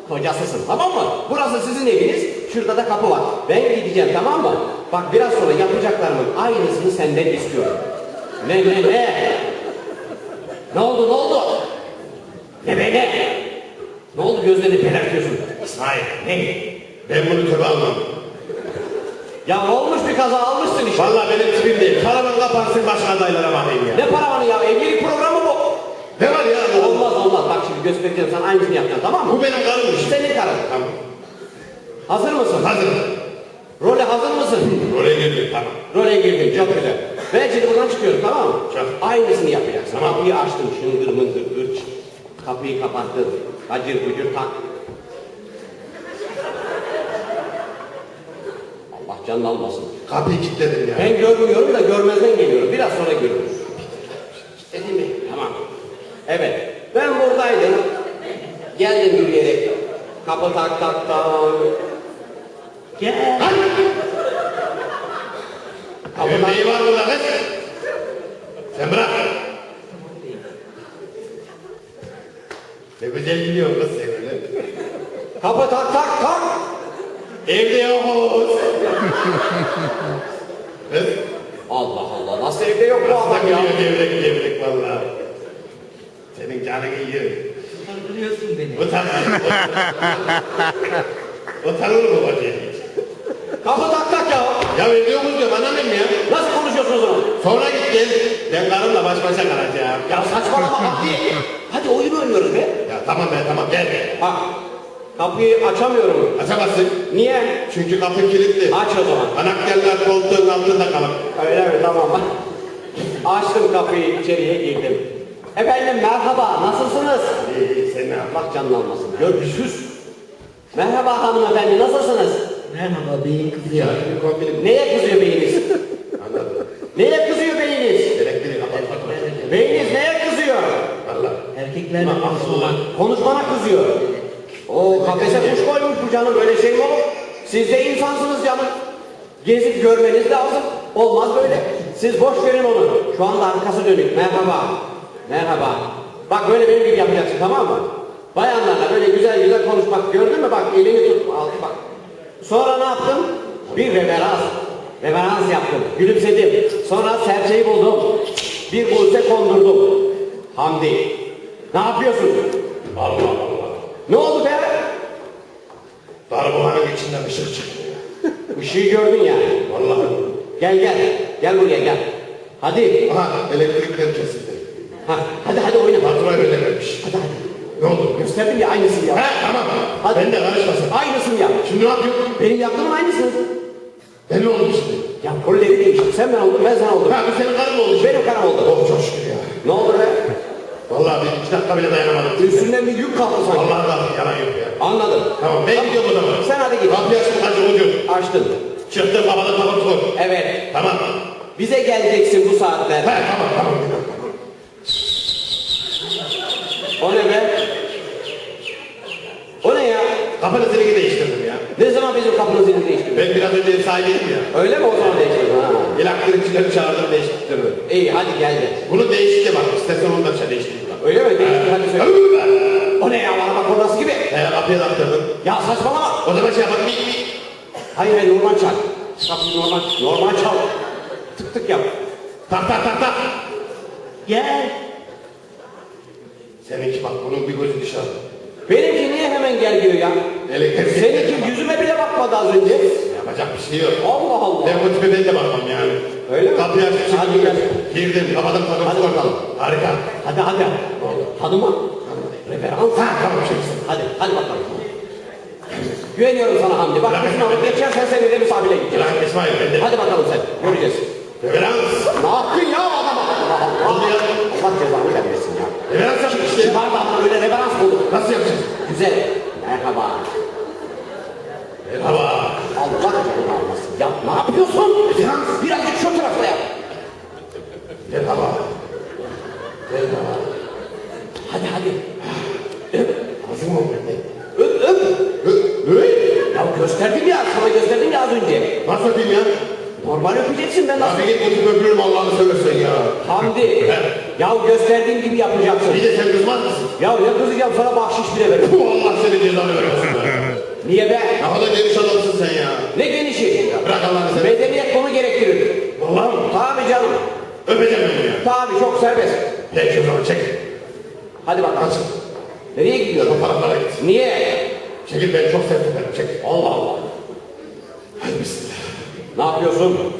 A: kocasısın. Tamam mı? Burası sizin eviniz. Şurada da kapı var. Ben gideceğim tamam mı? Bak biraz sonra yapacaklarımın aynısını senden istiyorum. Ne? Ne oldu? Ne be ne? Ne oldu gözlerini pelertiyorsun?
B: İsmail.
A: Ne?
B: Ben bunu töbe almam.
A: Ya olmuş bir kaza almışsın işte.
B: Vallahi benim tipim değil. Karavan kapansın başka adaylara bakayım ya.
A: Ne paravanı ya? Evlilik programı bu.
B: Ne var ya?
A: Olmaz. Bak şimdi göstereceğim sana aynısını yapacaksın tamam mı?
B: Bu benim karımmış.
A: Senin karın.
B: Tamam.
A: Hazır mısın?
B: Hazırım.
A: Role hazır mısın?
B: Oraya girdim. Tamam.
A: Role girdin çok güzel. Ben şimdi buradan çıkıyorum tamam mı?
B: Çok.
A: Aynısını yapacaksın.
B: Tamam.
A: Kapıyı açtın şıngır mıngır gırç. Kapıyı kapattın. Acır bucur tak. Allah canını almasın.
B: Kapıyı kilitledim ya.
A: Ben görmüyorum da görmezden geliyorum. Biraz sonra görürüm. Dedim mi? Tamam. Evet. Ben buradaydım. Geldim yürüyerek. Kapı tak.
C: Gel.
A: Kapı
B: Evin
A: tak.
B: neyi var burada kız? Sen bırak. Ne güzel gidiyor kız sen öyle.
A: Kapı tak.
B: Evde yokuz. Kız.
A: Allah nasıl evde yok bu
B: Nasıl
A: adam ya?
B: takılıyor gevrek valla. Senin canını yiyor.
C: Kandırıyorsun beni.
B: Utanır mı bacı?
A: Kapı tak ya.
B: Ya evde yokuz diyorum anlamıyorum ya.
A: Nasıl konuşuyorsunuz onu?
B: Sonra git gel. Ben karımla baş başa kalacağım.
A: Ya saçmalama hadi. Hadi oyun oynuyoruz be.
B: Ya tamam gel.
A: Bak kapıyı açamıyorum.
B: Açamazsın.
A: Niye?
B: Çünkü kapı kilitli.
A: Aç o zaman.
B: Anahtarlar koltuğun altında kalır.
A: Öyle mi? Tamam. Açtım kapıyı içeriye girdim. Efendim merhaba nasılsınız?
B: İyi sen ne yap?
A: Allah canını almasın. Görgüsüz. Merhaba hanımefendi nasılsınız?
C: Merhaba beyin kızıyor.
B: Bir kombinim.
A: Neye kızıyor beyiniz?
B: Anladım.
A: Neye kızıyor beyiniz?
B: Elektriği kapat.
A: Beyiniz neye kızıyor?
B: Valla.
C: Erkek dediklerini Osman.
A: Konuşmana kızıyor. O kafese kuş koymuş bu canım, böyle şey mi olur? Siz de insansınız canım. Gezip görmeniz lazım. Olmaz böyle. Siz boş verin onu. Şu anda arkası dönük. Merhaba. Merhaba. Bak böyle benim gibi yapacaksın, tamam mı? Bayanlarla böyle güzel güzel konuşmak, gördün mü? Bak elini tut. Al, bak. Sonra ne yaptım? Bir reverans. Reverans yaptım. Gülümsedim. Sonra serçeyi buldum. Bir buse kondurdum. Hamdi. Ne yapıyorsun?
B: Allah Allah.
A: Ne oldu be?
B: Darbuhanın içinden ışık çıktı.
A: Işığı gördün yani.
B: Vallahi.
A: Gel gel. Gel buraya gel. Hadi.
B: Aha elektrikler kesildi.
A: Ha, hadi oyna.
B: Fatura ödememiş.
A: Hadi.
B: Ne oldu?
A: Gösterdim ya, aynısını yap.
B: Ha tamam.
A: Hadi.
B: Ben de karışmasın.
A: Aynısını yap.
B: Şimdi ne yapıyorsun?
A: Benim yaptığımın aynısını.
B: Ben ne oldu şimdi?
A: Ya rolleri değişti. Sen ben oldum, ben sen oldum.
B: Ha bu senin karın mı oldu şimdi?
A: Benim karım oldu.
B: Oh çok şükür ya.
A: Ne oldu be?
B: Vallahi bir 2 dakika bile dayanamadım.
A: Üstünden bir yük kalktı sanki.
B: Vallahi da yalan yok ya.
A: Anladım.
B: Tamam ben gidiyorum o zaman.
A: Sen hadi git.
B: Kapıyı açtım hacı ucu.
A: Açtın.
B: Çıktım kapadım kapattım.
A: Evet.
B: Tamam.
A: Bize geleceksin bu saatte.
B: Ha tamam.
A: O ne be? O ne ya?
B: Kapının zilini değiştirdim ya.
A: Ne zaman bizim kapının zilini değiştirdin?
B: Ben biraz önce ev sahibiydim ya.
A: Öyle mi o zaman değiştirdin? Ha.
B: Elektrikçileri çağırdım değiştirdim.
A: İyi hadi gel de.
B: Bunu değişti bak. İstersen onu da değiştirdim.
A: Öyle mi? Değiştir hadi söyle.
B: Öyle.
A: O ne ya? Araba kornası gibi.
B: Kapıya taktırdım.
A: Ya saçmalama.
B: O zaman şey yapalım.
A: Hayır ben normal çal. Kapıyı normal çal. Tık tık yap.
B: Tak.
C: Gel.
B: Seninki bak bunun bir gözü dışarı.
A: Benimki niye hemen gel diyor ya?
B: Elektrik.
A: Seninki yüzüme bile bakmadı az önce.
B: Yapacak bir şey yok.
A: Allah Allah.
B: Ben bu tipe ben de bakmam yani.
A: Öyle mi?
B: Kapıyı açıp
A: Hadi
B: çıktım.
A: gel.
B: Girdim kapadım
A: Hadi
B: tadım.
A: bakalım.
B: Harika.
A: Hadi. Hanıma. Referans.
B: Ha tamam şey.
A: Hadi bakalım. Güveniyorum sana Hamdi. Bak bu sınavı geçersen seninle misafire gideceğiz.
B: Lan İsmail ben de.
A: Hadi bakalım sen. Göreceğiz.
B: Reverans.
A: Ne yaptın ya adama?
B: Oldu ya.
A: Allah cezanı vermesin ya.
B: Reverans yaptık işte.
A: Çıkardı ama öyle referans bulduk.
B: Nasıl yapacağız?
A: Güzel. Merhaba.
B: Merhaba.
A: Allah canını almasın. Ya ne yapıyorsun? Birazcık şu tarafta yap.
B: Merhaba.
A: Hadi.
B: Hazır mı?
A: Öp. Ya gösterdim ya. Sana gösterdim ya az önce.
B: Nasıl yapayım ya?
A: Normal öpeceksin, ben nasıl?
B: Abi git götür öpürüm Allah'ını seversen ya.
A: Hamdi. Ya gösterdiğim gibi yapacaksın.
B: Bir de sen kızmaz mısın?
A: Ya ne kızacağım, sana bahşiş bile veririm.
B: Bu Allah seni cezanı vermesin be.
A: Niye be?
B: Ne kadar geniş adamsın sen ya.
A: Ne genişi?
B: Bırak Allah'ını seversen.
A: Medeniyet bunu gerektirir.
B: Vallahi mı?
A: Tabii canım.
B: Öpeceğim ben bunu ya.
A: Tabii çok serbest.
B: Peki o zaman çek.
A: Hadi bakalım.
B: Kaçın.
A: Nereye gidiyorsun?
B: Şu taraflara git.
A: Niye?
B: Çekil ben çok sevdim ben. Çek.
A: Allah Allah.
B: Hadi bismillah.
A: Ne yapıyorsun?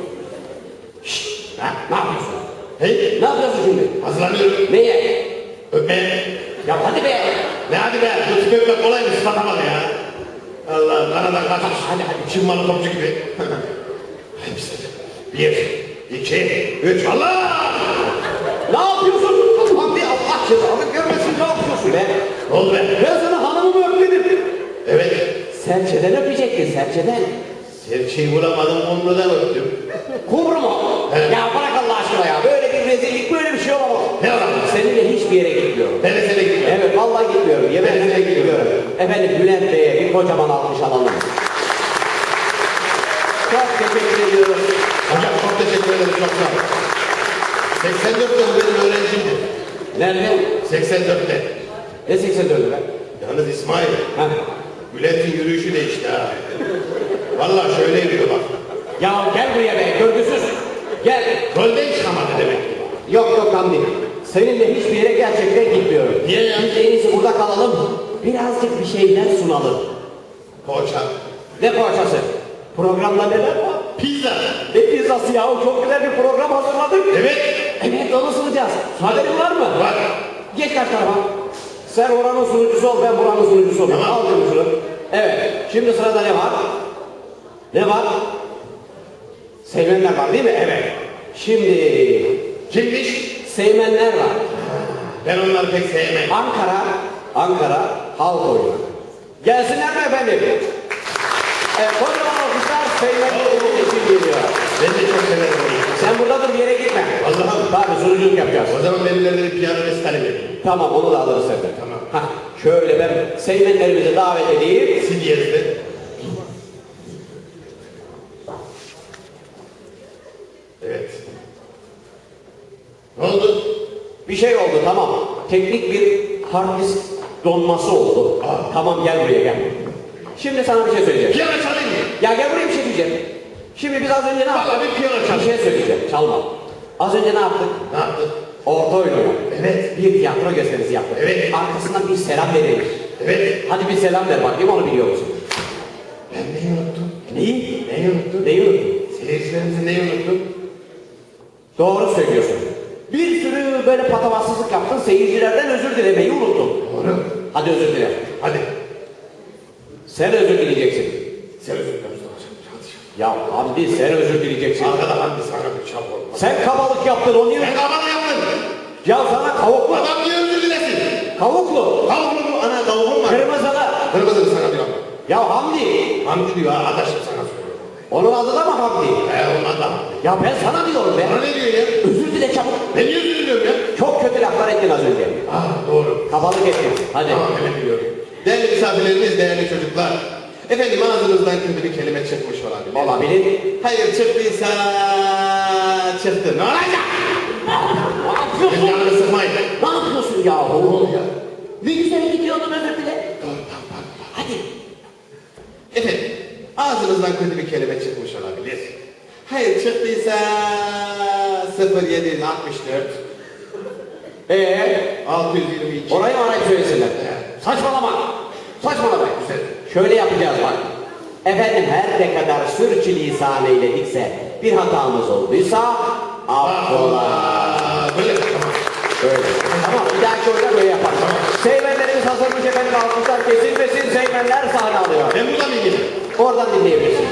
A: Şşt. Ha? Ne yapıyorsun?
B: Hey.
A: Ne yapıyorsun şimdi?
B: Hazırlanıyorum.
A: Neye?
B: Öpmeye.
A: Ya hadi be.
B: Ne hadi be? Bu tipe öpmek kolay mı? Sıfatamadı ya. Allah kanadan kaçmış.
A: Hadi.
B: Çin malı topçu gibi. Hadi bismillah. 1, 2, 3. Allah!
A: Ne yapıyorsun? Hamdi Allah cezanı görmesin, ne yapıyorsun be?
B: Ne oldu be?
A: Ben sana hanımımı öp dedim.
B: Evet.
A: Serçeden öpecektin, serçeden.
B: Serçeyi vuramadım, onunla öptüm.
A: Kumru mu?
B: Evet.
A: Ya bırak Allah aşkına ya. Böyle bir rezillik, böyle bir şey olamaz.
B: Ne var?
A: Seninle hiçbir yere gitmiyorum.
B: Ben de seni gidiyorum.
A: Evet, vallahi gitmiyorum. Yemeğine gidiyorum. Efendim Bülent Bey'e bir kocaman alkış alalım. Çok teşekkür ediyorum.
B: Hocam çok teşekkür ederim, çok sağ ol. 84'te bu benim öğrencimdi.
A: Nerede?
B: 84'te.
A: Ne 84'ü be?
B: Yalnız İsmail,
A: Ha?
B: Bülent'in yürüyüşü değişti ha. Vallahi şöyle yürüyor bak.
A: Ya gel buraya be, görgüsüz. Gel.
B: Rolden çıkamadı demek ki.
A: Yok Hamdi. Seninle hiçbir yere gerçekten gitmiyorum.
B: Niye ya?
A: Biz en iyisi burada kalalım. Birazcık bir şeyler sunalım.
B: Poğaça.
A: Ne poğaçası? Programda neler var?
B: Pizza.
A: Ne pizzası ya? Çok güzel bir program hazırladık.
B: Evet.
A: Evet, onu sunacağız. Haberin var mı?
B: Var.
A: Geç kaç tarafa. Sen oranın sunucusu ol, ben buranın sunucusu olayım.
B: Tamam.
A: Al canım şunu. Evet. Şimdi sırada ne var? Ne var? Seymenler var değil mi? Evet. Şimdi
B: Kimmiş?
A: Seymenler var.
B: Ben onları pek sevmem.
A: Ankara halk oyunu. Gelsinler mi efendim? Evet, kocaman alkışlar Seymenler için geliyor.
B: Ben de çok severim onu.
A: Sen burada dur, bir yere gitme.
B: Allah'ım.
A: Tabii sunuculuk yapacağız.
B: O zaman benim de bir piyano restali vereyim.
A: Tamam, onu da alırız senden.
B: Tamam.
A: Hah, şöyle ben seymenlerimizi davet edeyim.
B: Si diyezde. Evet. Ne oldu?
A: Bir şey oldu, tamam. Teknik bir hard disk donması oldu. Tamam, gel buraya gel. Şimdi sana bir şey söyleyeceğim.
B: Piyano çalayım mı?
A: Ya gel buraya, bir şey diyeceğim. Şimdi biz az önce ne yaptık?
B: Vallahi bir piyano çal.
A: Bir şey söyleyeceğim, çalma. Az önce ne yaptık?
B: Ne yaptın?
A: Orta oyun oynadık.
B: Evet.
A: Bir tiyatro gösterisi yaptık.
B: Evet.
A: Arkasından bir selam verelim.
B: Evet.
A: Hadi bir selam ver bakayım, onu biliyor musun?
B: Ben neyi unuttum?
A: Neyi?
B: Neyi unuttum?
A: Neyi unuttun?
B: Seyircilerimizi neyi unuttum?
A: Doğru söylüyorsun. Bir sürü böyle patavatsızlık yaptın, seyircilerden özür dilemeyi unuttun.
B: Doğru.
A: Hadi özür dile.
B: Hadi.
A: Sen özür dileyeceksin.
B: Sen özür dilerim.
A: Ya Hamdi, sen özür dileyeceksin.
B: Arkada Hamdi sana bir çap olmaz.
A: Sen kabalık yaptın, o niye?
B: Ben kabana yaptım.
A: Ya sana kavuklu.
B: Adam niye özür dilesin?
A: Kavuklu.
B: Kavuklu mu? Ana kavuğum var.
A: Kırmızılı.
B: Kırmızı sana diyorum.
A: Ya Hamdi.
B: Hamdi diyor arkadaşım sana söylüyor.
A: Onun adı da mı Hamdi?
B: Olmaz da Hamdi.
A: Ya ben sana diyorum be.
B: Bana ne diyor ya?
A: Özür dile çabuk.
B: Ben niye özür diliyorum ya?
A: Çok kötü laflar ettin az önce.
B: Doğru.
A: Kabalık ettin. Hadi.
B: Tamam hemen biliyorum. Değerli misafirlerimiz, değerli çocuklar. Efendim ağzınızdan kötü bir kelime çıkmış olabilir.
A: Olabilir.
B: Hayır çıktıysa çıktı. Ne olacak?
A: Ne yapıyorsun?
B: Canını sıkmayın.
A: Ne yapıyorsun yahu? Ne güzel gidiyordun, özür dile. Hadi.
B: Efendim ağzınızdan kötü bir kelime çıkmış olabilir. Hayır çıktıysa 0764 622.
A: Orayı arayıp söylesinler. Saçmalama. Saçmalama. Şöyle yapacağız bak. Efendim her ne kadar sürçülisan eyledikse, bir hatamız olduysa affola.
B: Böyle tamam.
A: Böyle. Tamam, bir dahaki oyunda böyle yaparız. Seymenlerimiz hazırmış efendim, alkışlar kesilmesin, seymenler sahne alıyor.
B: Ben burada mı gideyim?
A: Oradan dinleyebilirsin.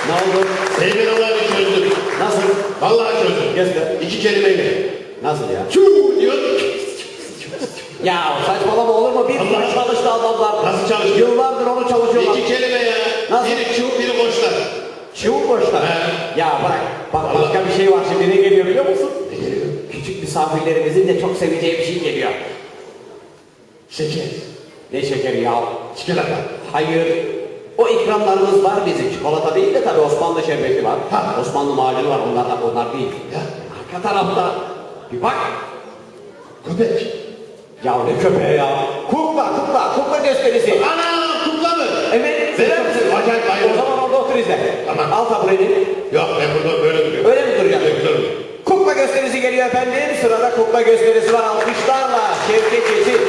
A: Ne oldu?
B: Teğmen olayını çözdüm.
A: Nasıl?
B: Vallahi çözdüm.
A: Göster.
B: 2 kelimeyle.
A: Nasıl ya?
B: Çuu diyor.
A: Ya saçmalama olur mu? Bir
B: Allah-
A: sürü çalıştı adamlar.
B: Nasıl çalıştı?
A: Yıllardır onu çalışıyorlar.
B: 2 kelime ya.
A: Nasıl?
B: Biri çuu, biri koçlar.
A: Çığır boşlar.
B: He.
A: Ya bırak. Bak başka bir şey var şimdi ne geliyor biliyor musun? Ne geliyor? Küçük misafirlerimizin de çok seveceği bir şey geliyor.
B: Şeker.
A: Ne şekeri ya?
B: Çikolata.
A: Hayır. O ikramlarımız var bizim. Çikolata değil de tabii Osmanlı şerbeti var.
B: Ha.
A: Osmanlı macunu var. Onlar değil.
B: Ya.
A: Arka tarafta. Bir bak.
B: Köpek.
A: Ya ne köpeği ya? Kukla gösterisi.
B: Ana kukla mı?
A: Evet.
B: Verir misin? Acayip
A: O
B: bayılırım.
A: zaman orada otur izle.
B: Tamam.
A: Al tabureni.
B: Yok ben burada böyle duruyorum.
A: Öyle mi duracaksın?
B: Böyle duruyorum.
A: Kukla gösterisi geliyor efendim. Sırada kukla gösterisi var. Alkışlarla Şevket Çetin.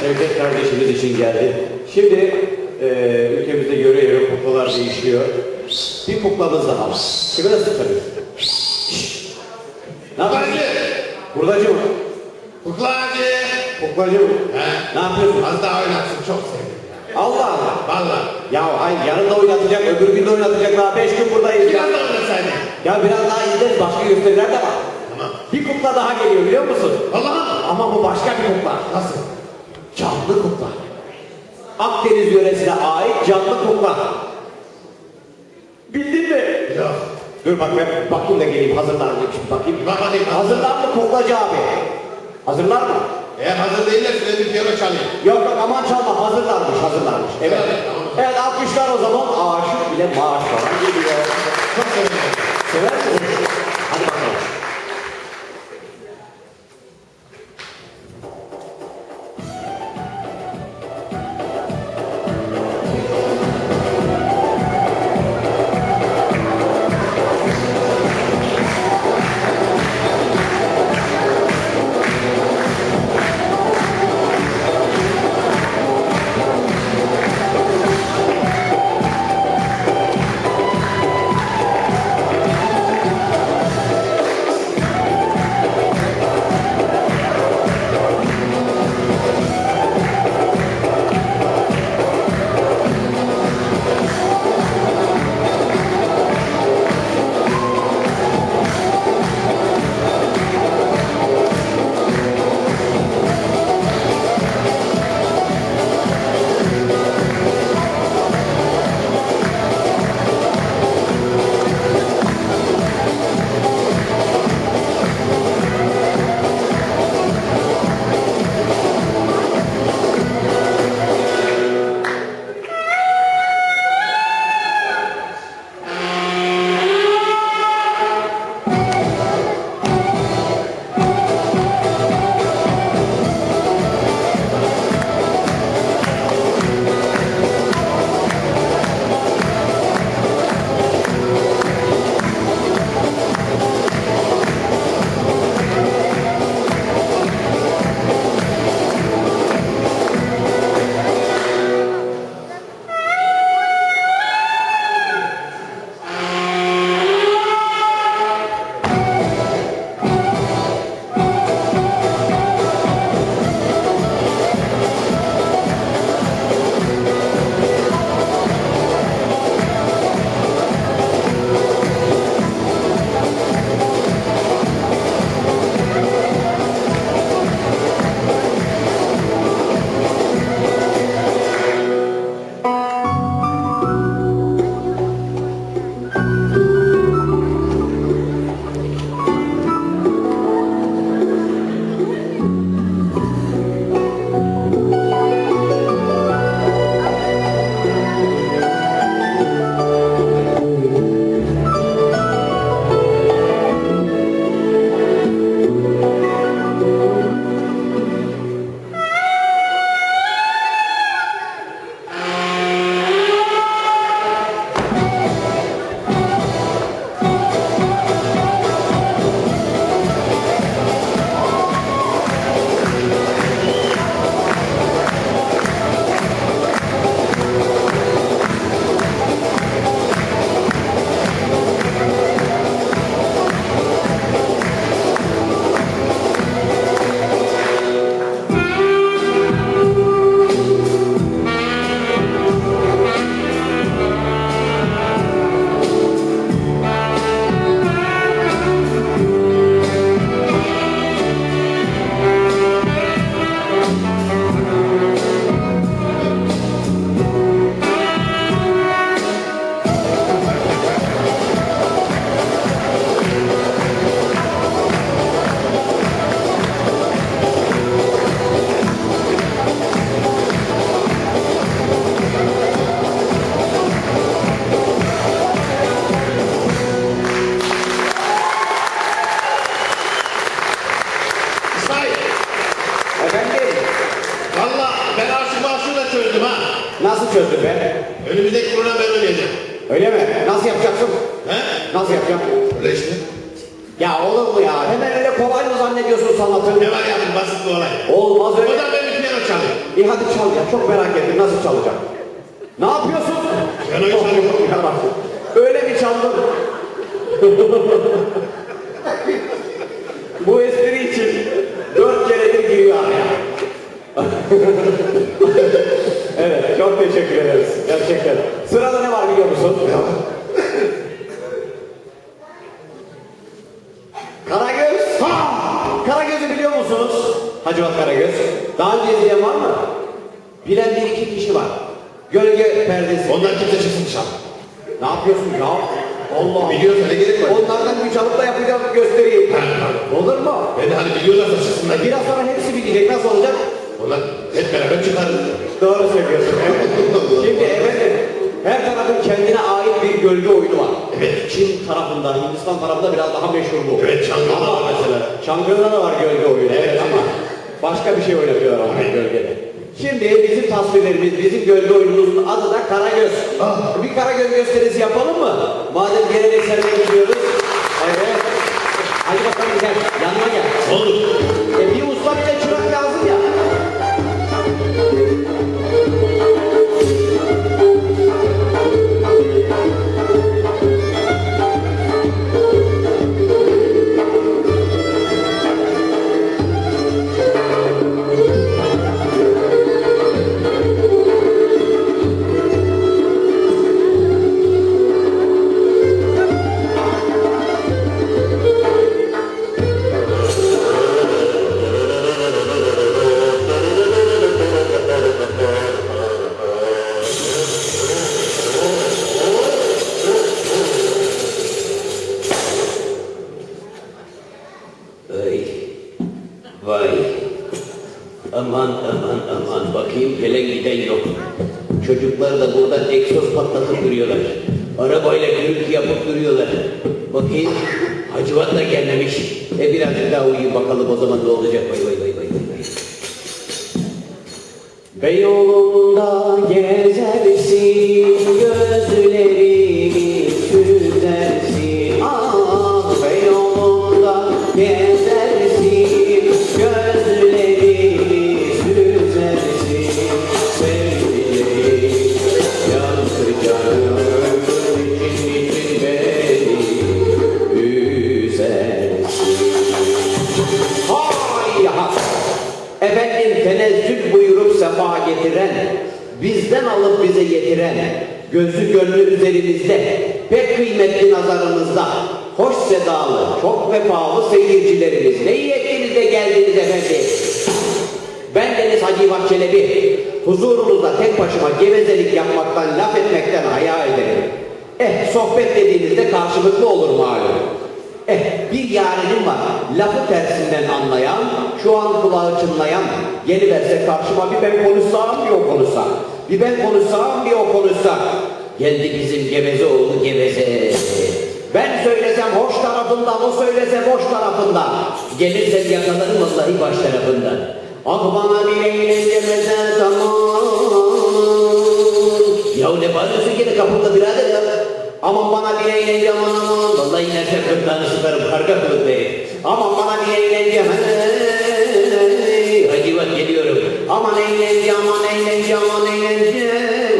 A: Şevket kardeşimiz için geldi. Şimdi ülkemizde yöre yöre kuklalar değişiyor. Bir kuklamız daha var. Kime nasıl tabii? Ne yapıyorsun? Buradacı mı?
B: Kuklacı.
A: Kuklacı mı?
B: He.
A: Ne yapıyorsun?
B: Az daha oynatsın, çok sevdim.
A: Allah Allah.
B: Vallahi.
A: Ya hayır, yarın da oynatacak, öbür gün de oynatacak. Daha 5 gün buradayız.
B: Biraz da oynasaydın.
A: Ya biraz daha izleriz, başka gösteriler de var.
B: Tamam.
A: Bir kukla daha geliyor biliyor musun?
B: Vallahi.
A: Ama bu başka bir kukla.
B: Nasıl?
A: Canlı kukla. Akdeniz yöresine ait canlı kukla. Bildin mi?
B: Yok.
A: Dur bak ben bakayım da geleyim, hazırlar mı? Şimdi bakayım.
B: Bir bak bakayım.
A: Hazırlar mı kuklacı abi? Hazırlar mı?
B: Eğer hazır değiller size bir piyano çalayım.
A: Yok yok aman çalma, hazırlarmış, hazırlarmış. Evet.
B: Tamam.
A: Evet, alkışlar o zaman. Aşık bile maaş falan geliyor.
B: Çok sevindim.
A: Sever misin? Hadi bakalım. Nasıl çözdün be?
B: Önümüzdeki program ben oynayacağım.
A: Öyle mi? Nasıl yapacaksın?
B: He?
A: Nasıl yapacağım?
B: Öyle işte.
A: Ya olur mu ya? Hemen öyle kolay mı zannediyorsun sanatı?
B: Ne var ya bu basit bir olay.
A: Olmaz
B: O
A: öyle.
B: da ben bir piyano çalayım.
A: İyi hadi çal ya, çok merak ettim nasıl çalacak. Ne yapıyorsun?
B: Piyanoyu çalıyorum.
A: Yarabbim. Öyle mi çaldın? Bu espri için 4 keredir giriyor araya. Evet, çok teşekkür ederiz. Gerçekten. Sırada ne var biliyor musun? Karagöz. Karagöz'ü biliyor musunuz? Hacivat Karagöz. Daha önce izleyen var mı? Bilen bir iki kişi var. Gölge perdesi.
B: Onlar kimse çıksın dışarı.
A: Ne yapıyorsun ya? Allah.
B: Biliyorsa ne gerek var?
A: Onlardan güç alıp da yapacağım göstereyim. Olur mu?
B: Ben de hani biliyorlarsa çıksınlar.
A: Biraz sonra hepsi bilecek. Nasıl olacak?
B: Onlar hep beraber çıkarız.
A: Doğru söylüyorsun. Evet. Şimdi efendim her tarafın kendine ait bir gölge oyunu var.
B: Evet.
A: Çin tarafında, Hindistan tarafında biraz daha meşhur bu.
B: Evet, Çangır'da
A: Ama
B: var mesela.
A: Çangır'da da var gölge oyunu. Evet ama başka bir şey oynatıyorlar onlar gölgede. Şimdi bizim tasvirlerimiz, bizim gölge oyunumuzun adı da Karagöz. Bir Karagöz gösterisi yapalım mı? Madem gelenekselden gidiyoruz. Evet. Hadi bakalım gel, yanıma gel.
B: Olur.
A: Bir usta bir de çırak lazım ya. Ay, vay. Aman aman aman bakayım gelen giden yok. Çocuklar da burada egzoz patlatıp duruyorlar. Arabayla gürültü yapıp duruyorlar. Bakayım Hacivat da gelmemiş. Birazcık daha uyuyun bakalım o zaman ne olacak. Vay vay vay vay vay. Beyoğlu'nda gezersin, gözlerimi süzersin. Ah Beyoğlu'nda gezersin, gözlerimi süzersin. Sevdiceğim, yansıcağım, için beni üzersin. Hay ha! Efendim tenezzül buyurup sefa getiren, bizden alıp bize getiren, gözü gönlü üzerimizde, pek kıymetli nazarımızda, hoş sedalı, çok vefalı seyircilerimiz, ne iyi ettiniz de geldiniz efendim. Ben Deniz Hacivat Çelebi, huzurunuzda tek başıma gevezelik yapmaktan, laf etmekten haya ederim. Sohbet dediğinizde karşılıklı olur malum. Bir yarenim var, lafı tersinden anlayan, şu an kulağı çınlayan, geliverse karşıma bir ben konuşsam bir o konuşsa, bir ben konuşsam bir o konuşsa. Geldi bizim geveze oğlu geveze. Ben söylesem hoş tarafından, o söylese boş tarafından. Gelirsem yakalarım vallahi baş tarafından. Ah bana bir eğlencemeze zaman. Ya ne bağırıyorsun gene kapımda birader ya? Aman bana bir eğlence aman aman. Vallahi inerse kırklarını sıkarım karga kılık bey. Aman bana bir eğlence hey. Hacivat geliyorum. Aman eğlence aman eğlence aman eğlence.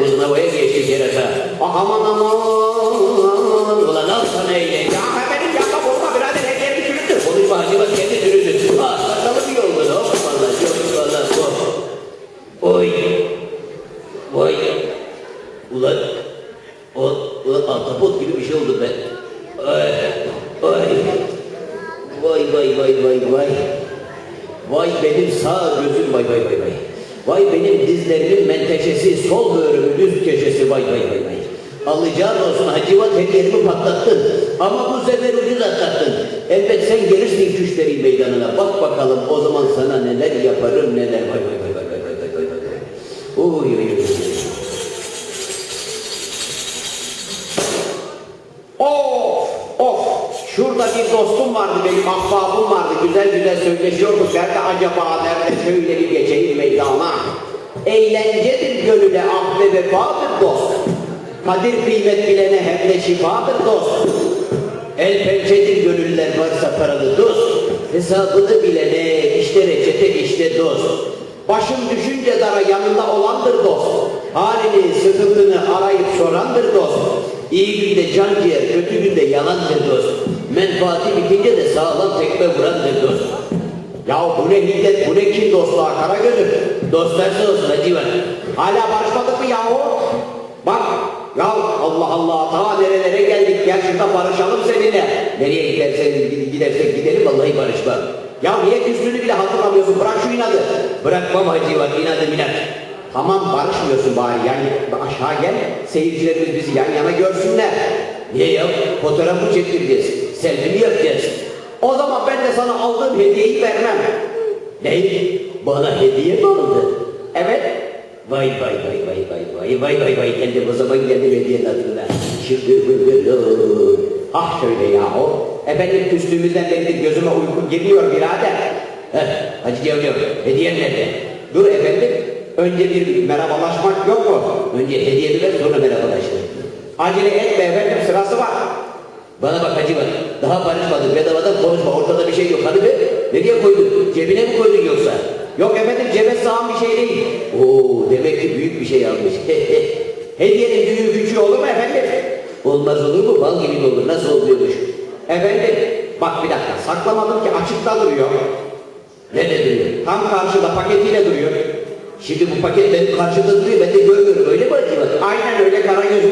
A: Uzun havaya geçti kerata. Ah aman aman. Ulan al sana eğlence. Ah benim yakam olma birader ellerini süründür. Konuşma Hacivat kendi süründür. Ah sakalım iyi oldu. Hop vallahi çok vallahi hop. Oy. Vay. Ulan. O ahtapot gibi bir şey oldu be. Ay, ay. Vay vay vay vay vay. Vay benim sağ gözüm vay vay vay vay. Vay benim dizlerimin menteşesi, sol böğrümün üst köşesi vay vay vay vay. Alacağın olsun Hacivat hep yerimi patlattın. Ama bu sefer ucuz atlattın. Elbet sen gelirsin Küşleri meydanına. Bak bakalım o zaman sana neler yaparım neler. Vay vay vay vay vay vay vay vay. Oy oy oy. Of! Şurada bir dostum vardı benim, ahbabım vardı. Güzel güzel söyleşiyorduk. Nerede acaba, nerede şöyle bir geçeyim meydana. Eğlencedir gönüle, ah ve vefadır dost. Kadir kıymet bilene hem de şifadır dost. El pençedir gönüller varsa paralı dost. Hesabını bilene işte reçete işte dost. Başın düşünce dara yanında olandır dost. Halini, sıkıntını arayıp sorandır dost. İyi günde can ciğer, kötü günde yalandır dost. Menfaati bitince de sağlam tekme vurandır dost. Ya bu ne millet, bu ne kim dostluğa kara gözüm? Dostlar sağ olsun hacı var. Hala barışmadık mı yahu? Bak ya Allah Allah ta nerelere geldik, gel şurada barışalım seninle. Nereye gidersek gidelim vallahi barışmam. Ya niye küstüğünü bile hatırlamıyorsun, bırak şu inadı. Bırakmam hacı var, inadım inat. Tamam barışmıyorsun bari yani aşağı gel, seyircilerimiz bizi yan yana görsünler. Niye ya? Fotoğraf mı çektireceğiz? Selfie mi yapacağız? O zaman ben de sana aldığım hediyeyi vermem. Ne? Bana hediye mi aldın? Evet. Vay vay vay vay vay vay vay vay vay geldim o zaman geldim hediyenin adına. Ah şöyle yahu. Efendim küstüğümüzden beridir gözüme uyku geliyor birader. Hacı Cevcem hediyen nerede? Dur efendim. Önce bir merhabalaşmak yok mu? Önce hediyeni ver sonra merhabalaşalım. Acele etme efendim sırası var. Bana bak hacı var. Daha barışmadık bedavadan konuşma ortada bir şey yok. Hadi be. Nereye koydun? Cebine mi koydun yoksa? Yok efendim cebe sığan bir şey değil. Oo demek ki büyük bir şey almış. Hediyenin büyüğü küçüğü olur mu efendim? Olmaz olur mu? Bal gibi olur. Nasıl oluyormuş? Efendim bak bir dakika saklamadım ki açıkta duruyor. Nerede duruyor? Tam karşıda paketiyle duruyor. Şimdi bu paket benim karşımda duruyor ben de görmüyorum öyle mi acaba? Aynen öyle kara gözüm.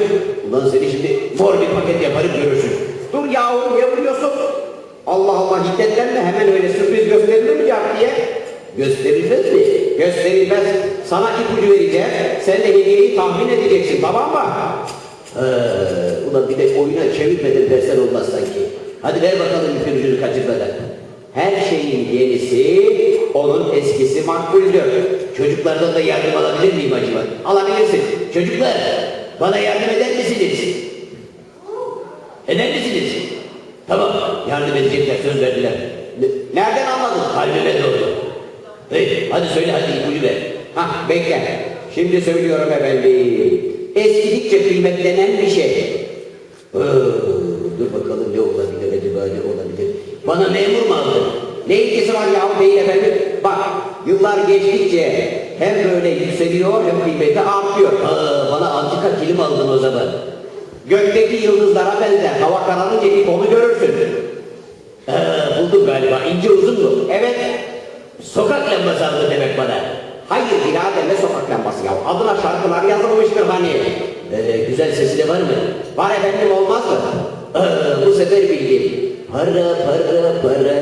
A: Ulan seni şimdi mor bir paket yaparım görürsün. Dur yahu niye vuruyorsun? Allah Allah hiddetlenme hemen öyle sürpriz gösterilir mi cevap diye? Gösterilmez mi? Gösterilmez. Sana ipucu vereceğim. Sen de hediyeyi tahmin edeceksin tamam mı? Ulan bir de oyuna çevirmeden versen olmaz sanki. Hadi ver bakalım ipucunu kaçırmadan. Her şeyin yenisi, onun eskisi makbuldür. Çocuklardan da yardım alabilir miyim acaba? Alabilirsin. Çocuklar, bana yardım eder misiniz? Eder misiniz? Tamam, yardım edecekler, söz verdiler. Nereden anladın? Kalbime doğru. Hey, hadi söyle, hadi ipucu ver. Hah, bekle. Şimdi söylüyorum efendim. Eskidikçe kıymetlenen bir şey. Dur bakalım ne olabilir acaba, ne olabilir? Bana memur mu aldın? Ne ilgisi var yahu değil efendim? Bak, yıllar geçtikçe hem böyle yükseliyor hem kıymeti artıyor. Bana antika kilim aldın o zaman. Gökteki yıldızlara benzer, hava kararınca ilk onu görürsün. Buldum galiba, ince uzun mu? Evet. Sokak lambası aldın demek bana. Hayır birader ne sokak lambası ya? Adına şarkılar yazılmıştır hani. Güzel sesi de var mı? Var efendim olmaz mı? Bu sefer bildim. Para para para.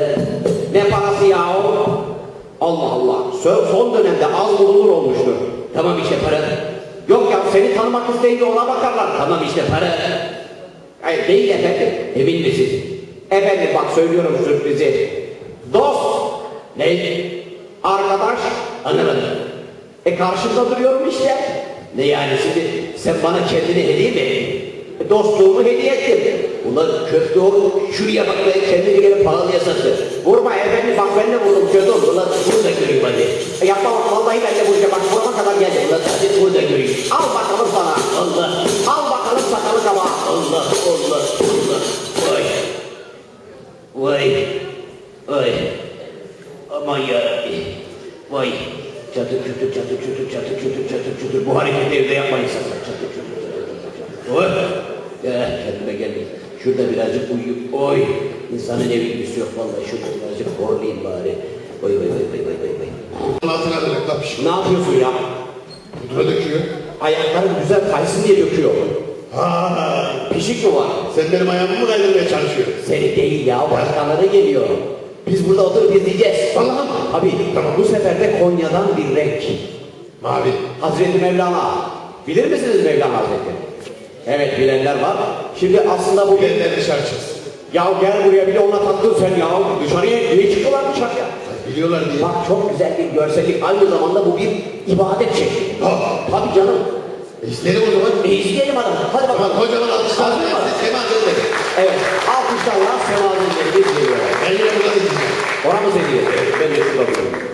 A: Ne parası yahu? Allah Allah. Son dönemde az bulunur olmuştur. Tamam işte para. Yok ya seni tanımak isteyince ona bakarlar. Tamam işte para. Hayır değil efendim. Emin misin? Efendim bak söylüyorum sürprizi. Dost. Ne? Arkadaş. Anlamadım. Karşımda duruyorum işte. Ne yani şimdi sen bana kendini hediye mi ettin? Dostluğumu hediye ettin. Ulan köfte ol, şuraya bak be kendini gene pahalıya satır. Vurma efendim bak ben de vurdum kötü oldu. Ulan burada göreyim hadi. Yapma bak vallahi ben de vuracağım bak burama kadar geldi. Ulan hadi burada göreyim. Al bakalım sana. Allah. Al bakalım sakalı kaba. Allah Allah Allah. Vay. Vay. Vay. Aman yarabbi. Vay. Çatır çutur çatır çutur çatır çutur çatır çutur. Bu hareketi evde yapmayın sakın. Çatır çutur çatır çutur. Oy. Kendime geldim. Şurada birazcık uyuyup. Oy. İnsanın evi gibisi yok vallahi. Şurada birazcık horlayayım bari. Oy oy oy oy oy oy.
B: Altına bırak
A: Ne yapıyorsun ya?
B: Pudra döküyor.
A: Ayakların güzel kaysın diye döküyor.
B: Ha.
A: Pişik mi var?
B: Sen benim ayağımı mı kaydırmaya çalışıyorsun?
A: Seni değil ya başkaları geliyor. Biz burada oturup izleyeceğiz.
B: Allah'ım.
A: Abi tamam bu sefer de Konya'dan bir renk.
B: Mavi.
A: Hazreti Mevlana. Bilir misiniz Mevlana Hazretleri? Evet bilenler var. Şimdi aslında bu...
B: Bilenler dışarı çıksın.
A: Ya gel buraya bir de ona taktın sen ya. Dışarıya niye çıkıyorlar dışarıya?
B: Biliyorlar diye.
A: Bak çok güzel bir görsellik. Aynı zamanda bu bir ibadet şekli.
B: Ha.
A: Tabii canım.
B: İsterim o zaman.
A: İzleyelim adam. Hadi bakalım.
B: Tamam kocaman alkışlar.
A: Hazır mı?
B: Sema gönderin.
A: Evet. Alkışlarla semazenleri izliyorlar.
B: Ben yine burada izleyeceğim.
A: Oramız ediyor. Ben de şurada bakıyorum.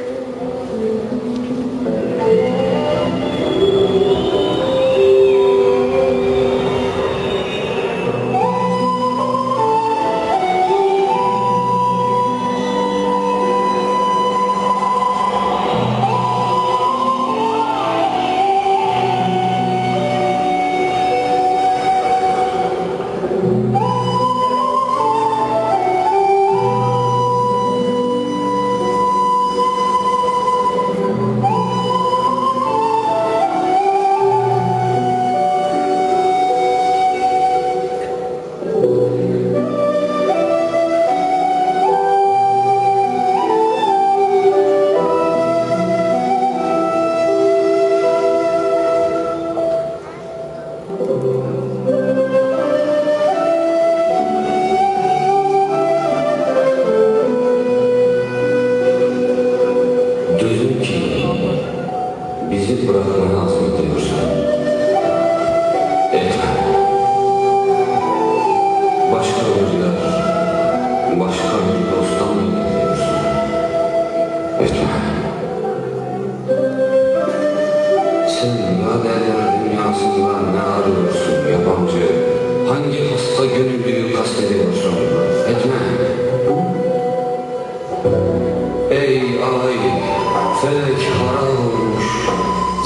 D: Felek harap olmuş,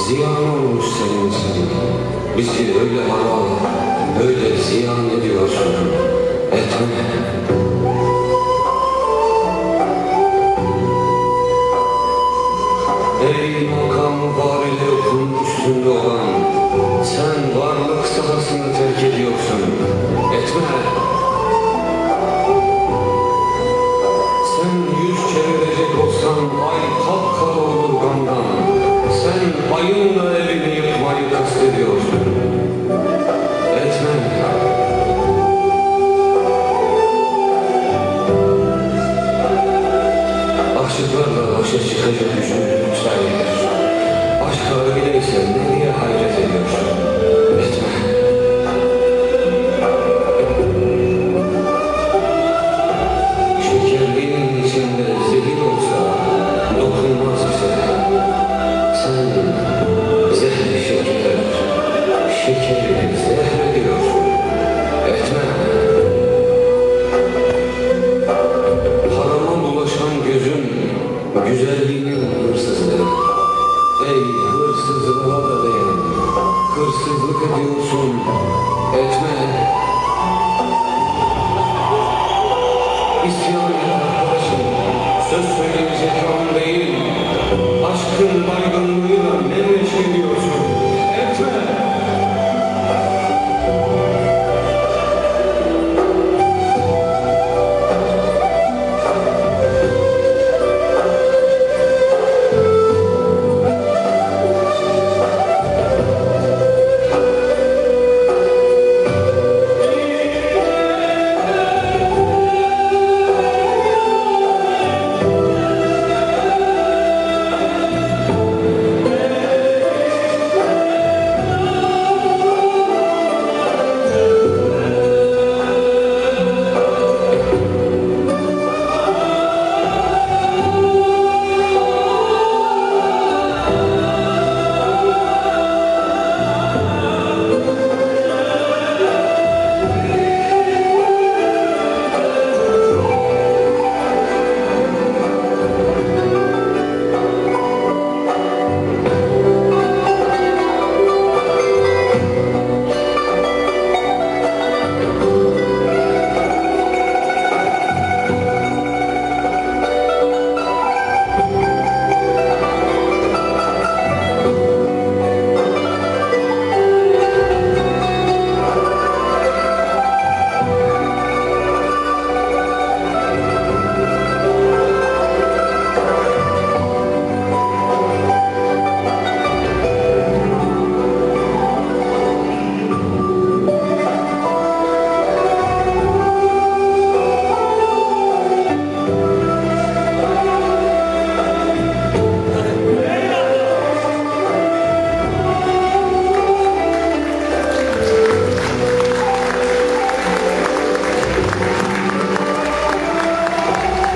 D: ziyan olmuş senin için. Bizi öyle harap, böyle ziyan ediyorsun. Etme. Ey makam varili okun üstünde olan, sen varlık sahasını terk ediyorsun. Etme. Sen yüz çevirecek olsan ay kapkara olur gamdan. Sen ayınla evini yıkmayı kastediyorsun. Etme. Aşıklarla başa çıkacak gücünü lütfen yeter. Aşka öyleyse ne diye hayret ediyorsun? Etme. Şekerliğin içinde zehir olsa dokunmaz bize. Sen zehri şeker, şekeri zehrediyorsun. Etme. Harama bulaşan gözün güzelliğinin hırsızlığı. Ey hırsızlığa da dayan, hırsızlık ediyorsun. Etme. İsyan et arkadaşım, söz söyleyecek an değil. Aşkın baygınlığıyla ne meşk ediyorsun? Etme.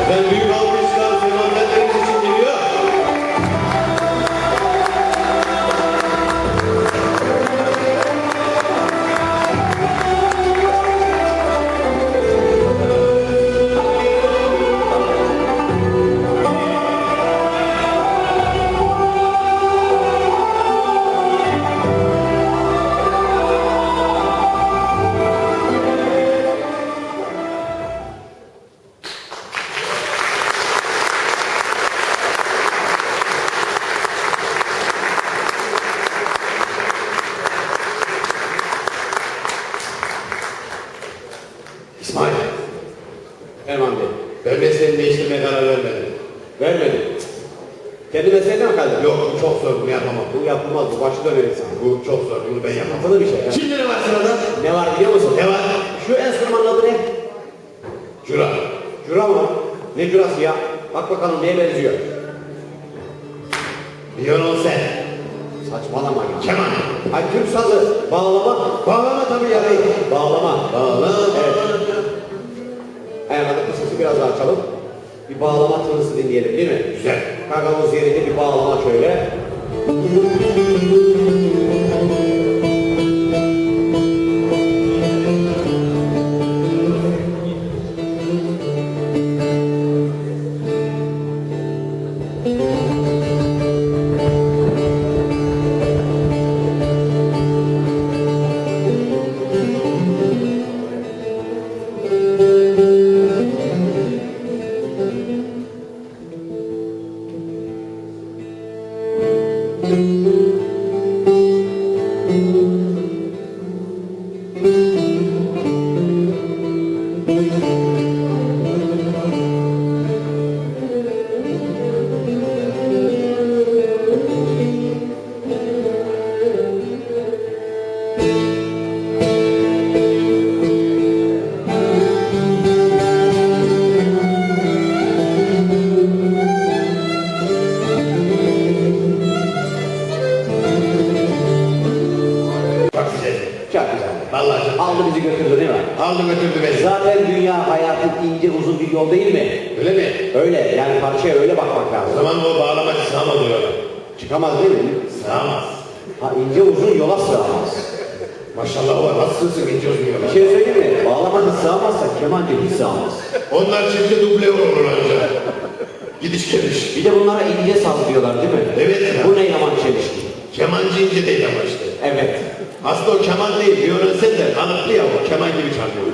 B: Efendim büyük alkışlar Semazenlerimiz için geliyor. İsmail,
A: Erman Bey.
B: ben mesleğimi değiştirmeye karar vermedim.
A: Vermedi. Kendi mesleğine mi kaldın?
B: Yok, bu çok zor, bunu yapamam.
A: Bu yapılmaz. Bu başı döner insan.
B: Bu çok zor, bunu ben yapamam.
A: Kafalı bir şey ya.
B: Şimdi ne var sırada?
A: Ne var biliyor musun?
B: Ne var?
A: Şu enstrümanın adı ne?
B: Cura.
A: Cura mı? Ne curası ya? Bak bakalım neye benziyor?
B: Violonsel.
A: Saçmalama ya.
B: Keman.
A: Ay Türk sazı. Bağlama.
B: Bağlama tabii ya.
A: Bağlama.
B: Bağlama.
A: Evet. Ayağında sesi biraz daha açalım. Bir bağlama tınısı dinleyelim değil mi?
B: Güzel.
A: Gagavuz yerinde bir bağlama şöyle.
B: aldı götürdü beni.
A: Zaten dünya hayatı ince uzun bir yol değil mi?
B: Öyle mi?
A: Öyle yani parçaya öyle bakmak
B: O
A: lazım.
B: zaman o bağlamacı sığamaz o yola.
A: Çıkamaz değil mi?
B: Sığamaz.
A: Ha ince uzun yola sığamaz.
B: Maşallah o var. Nasıl sığsın ince uzun yola?
A: Bir şey söyleyeyim mi? Bağlamacı sığamazsa kemancı hiç sığamaz.
B: Onlar çifte duble olur önce. Gidiş geliş.
A: Bir de bunlara ince saz diyorlar değil mi?
B: Evet ya.
A: Bu ne yaman çelişki.
B: Kemancı ince değil ama işte.
A: Evet.
B: Aslında o keman değil. Bir öğrensen de kalıplı ya o. Keman gibi çalıyor.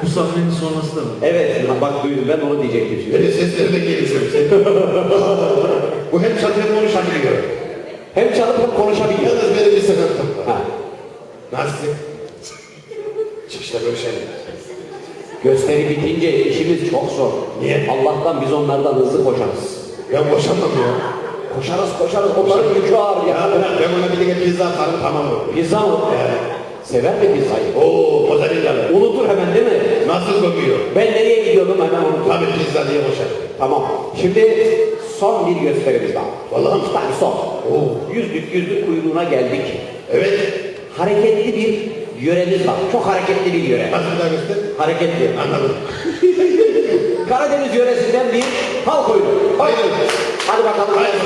E: Bu sahnenin sonrası da mı?
A: Evet. Bak duydum ben onu diyecektim şimdi.
B: Böyle sesleri de gelişiyor. Bu hem çatır hem konuşabiliyor.
A: Hem çalıp hem konuşabiliyor.
B: Yalnız benim bir sıkıntım var.
A: Ha.
B: Nasıl? Çıkışta görüşelim.
A: Gösteri bitince işimiz çok zor.
B: Niye?
A: Allah'tan biz onlardan hızlı koşarız.
B: Ben boşanmam ya.
A: Koşarız. Onların yükü ağır
B: Ya
A: ya.
B: bırak ben ona bir de pizza atarım tamam olur.
A: Pizza mı? Sever mi pizzayı?
B: Oo mozzarella'lı.
A: Unutur hemen değil mi?
B: Nasıl kokuyor?
A: Ben nereye gidiyordum hemen unutur.
B: Tabii pizza diye koşar.
A: Tamam. Şimdi son bir gösterimiz daha.
B: Vallahi mi?
A: Tabii son.
B: Oo.
A: Yüzlük kuyruğuna geldik.
B: Evet.
A: Hareketli bir yöremiz var. Çok hareketli bir yöre.
B: Nasıl bir daha göster?
A: Hareketli.
B: Anladım.
A: Karadeniz yöresinden bir halk oyunu.
B: Haydi.
A: Hadi bakalım.
B: Haydi.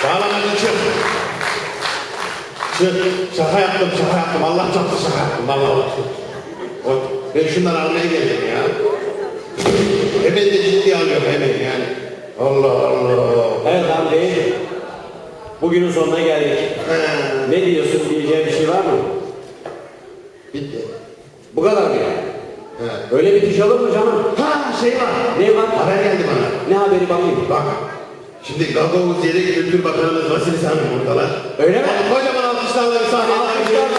B: Bağlamadın çık. Çık. Şaka yaptım. Allah çarptı şaka yaptım. Vallahi. Ben şunları almaya geldim ya. Hemen de ciddiye alıyorum hemen yani. Allah Allah.
A: Evet Hamdi. Bugünün sonuna geldik. Ne diyorsun? Diyeceğin bir şey var mı?
B: Bitti.
A: Bu kadar mı yani?
B: He.
A: Öyle bitiş olur mu canım?
B: Ha şey var.
A: Ne var?
B: Haber geldi bana.
A: Ne haberi bakayım?
B: Bak. Şimdi Gagavuz Yedek Kültür Bakanımız Vasilis Hanım buradalar.
A: Öyle mi?
B: Kocaman alkışlarla bir sahneye
A: Alkışlar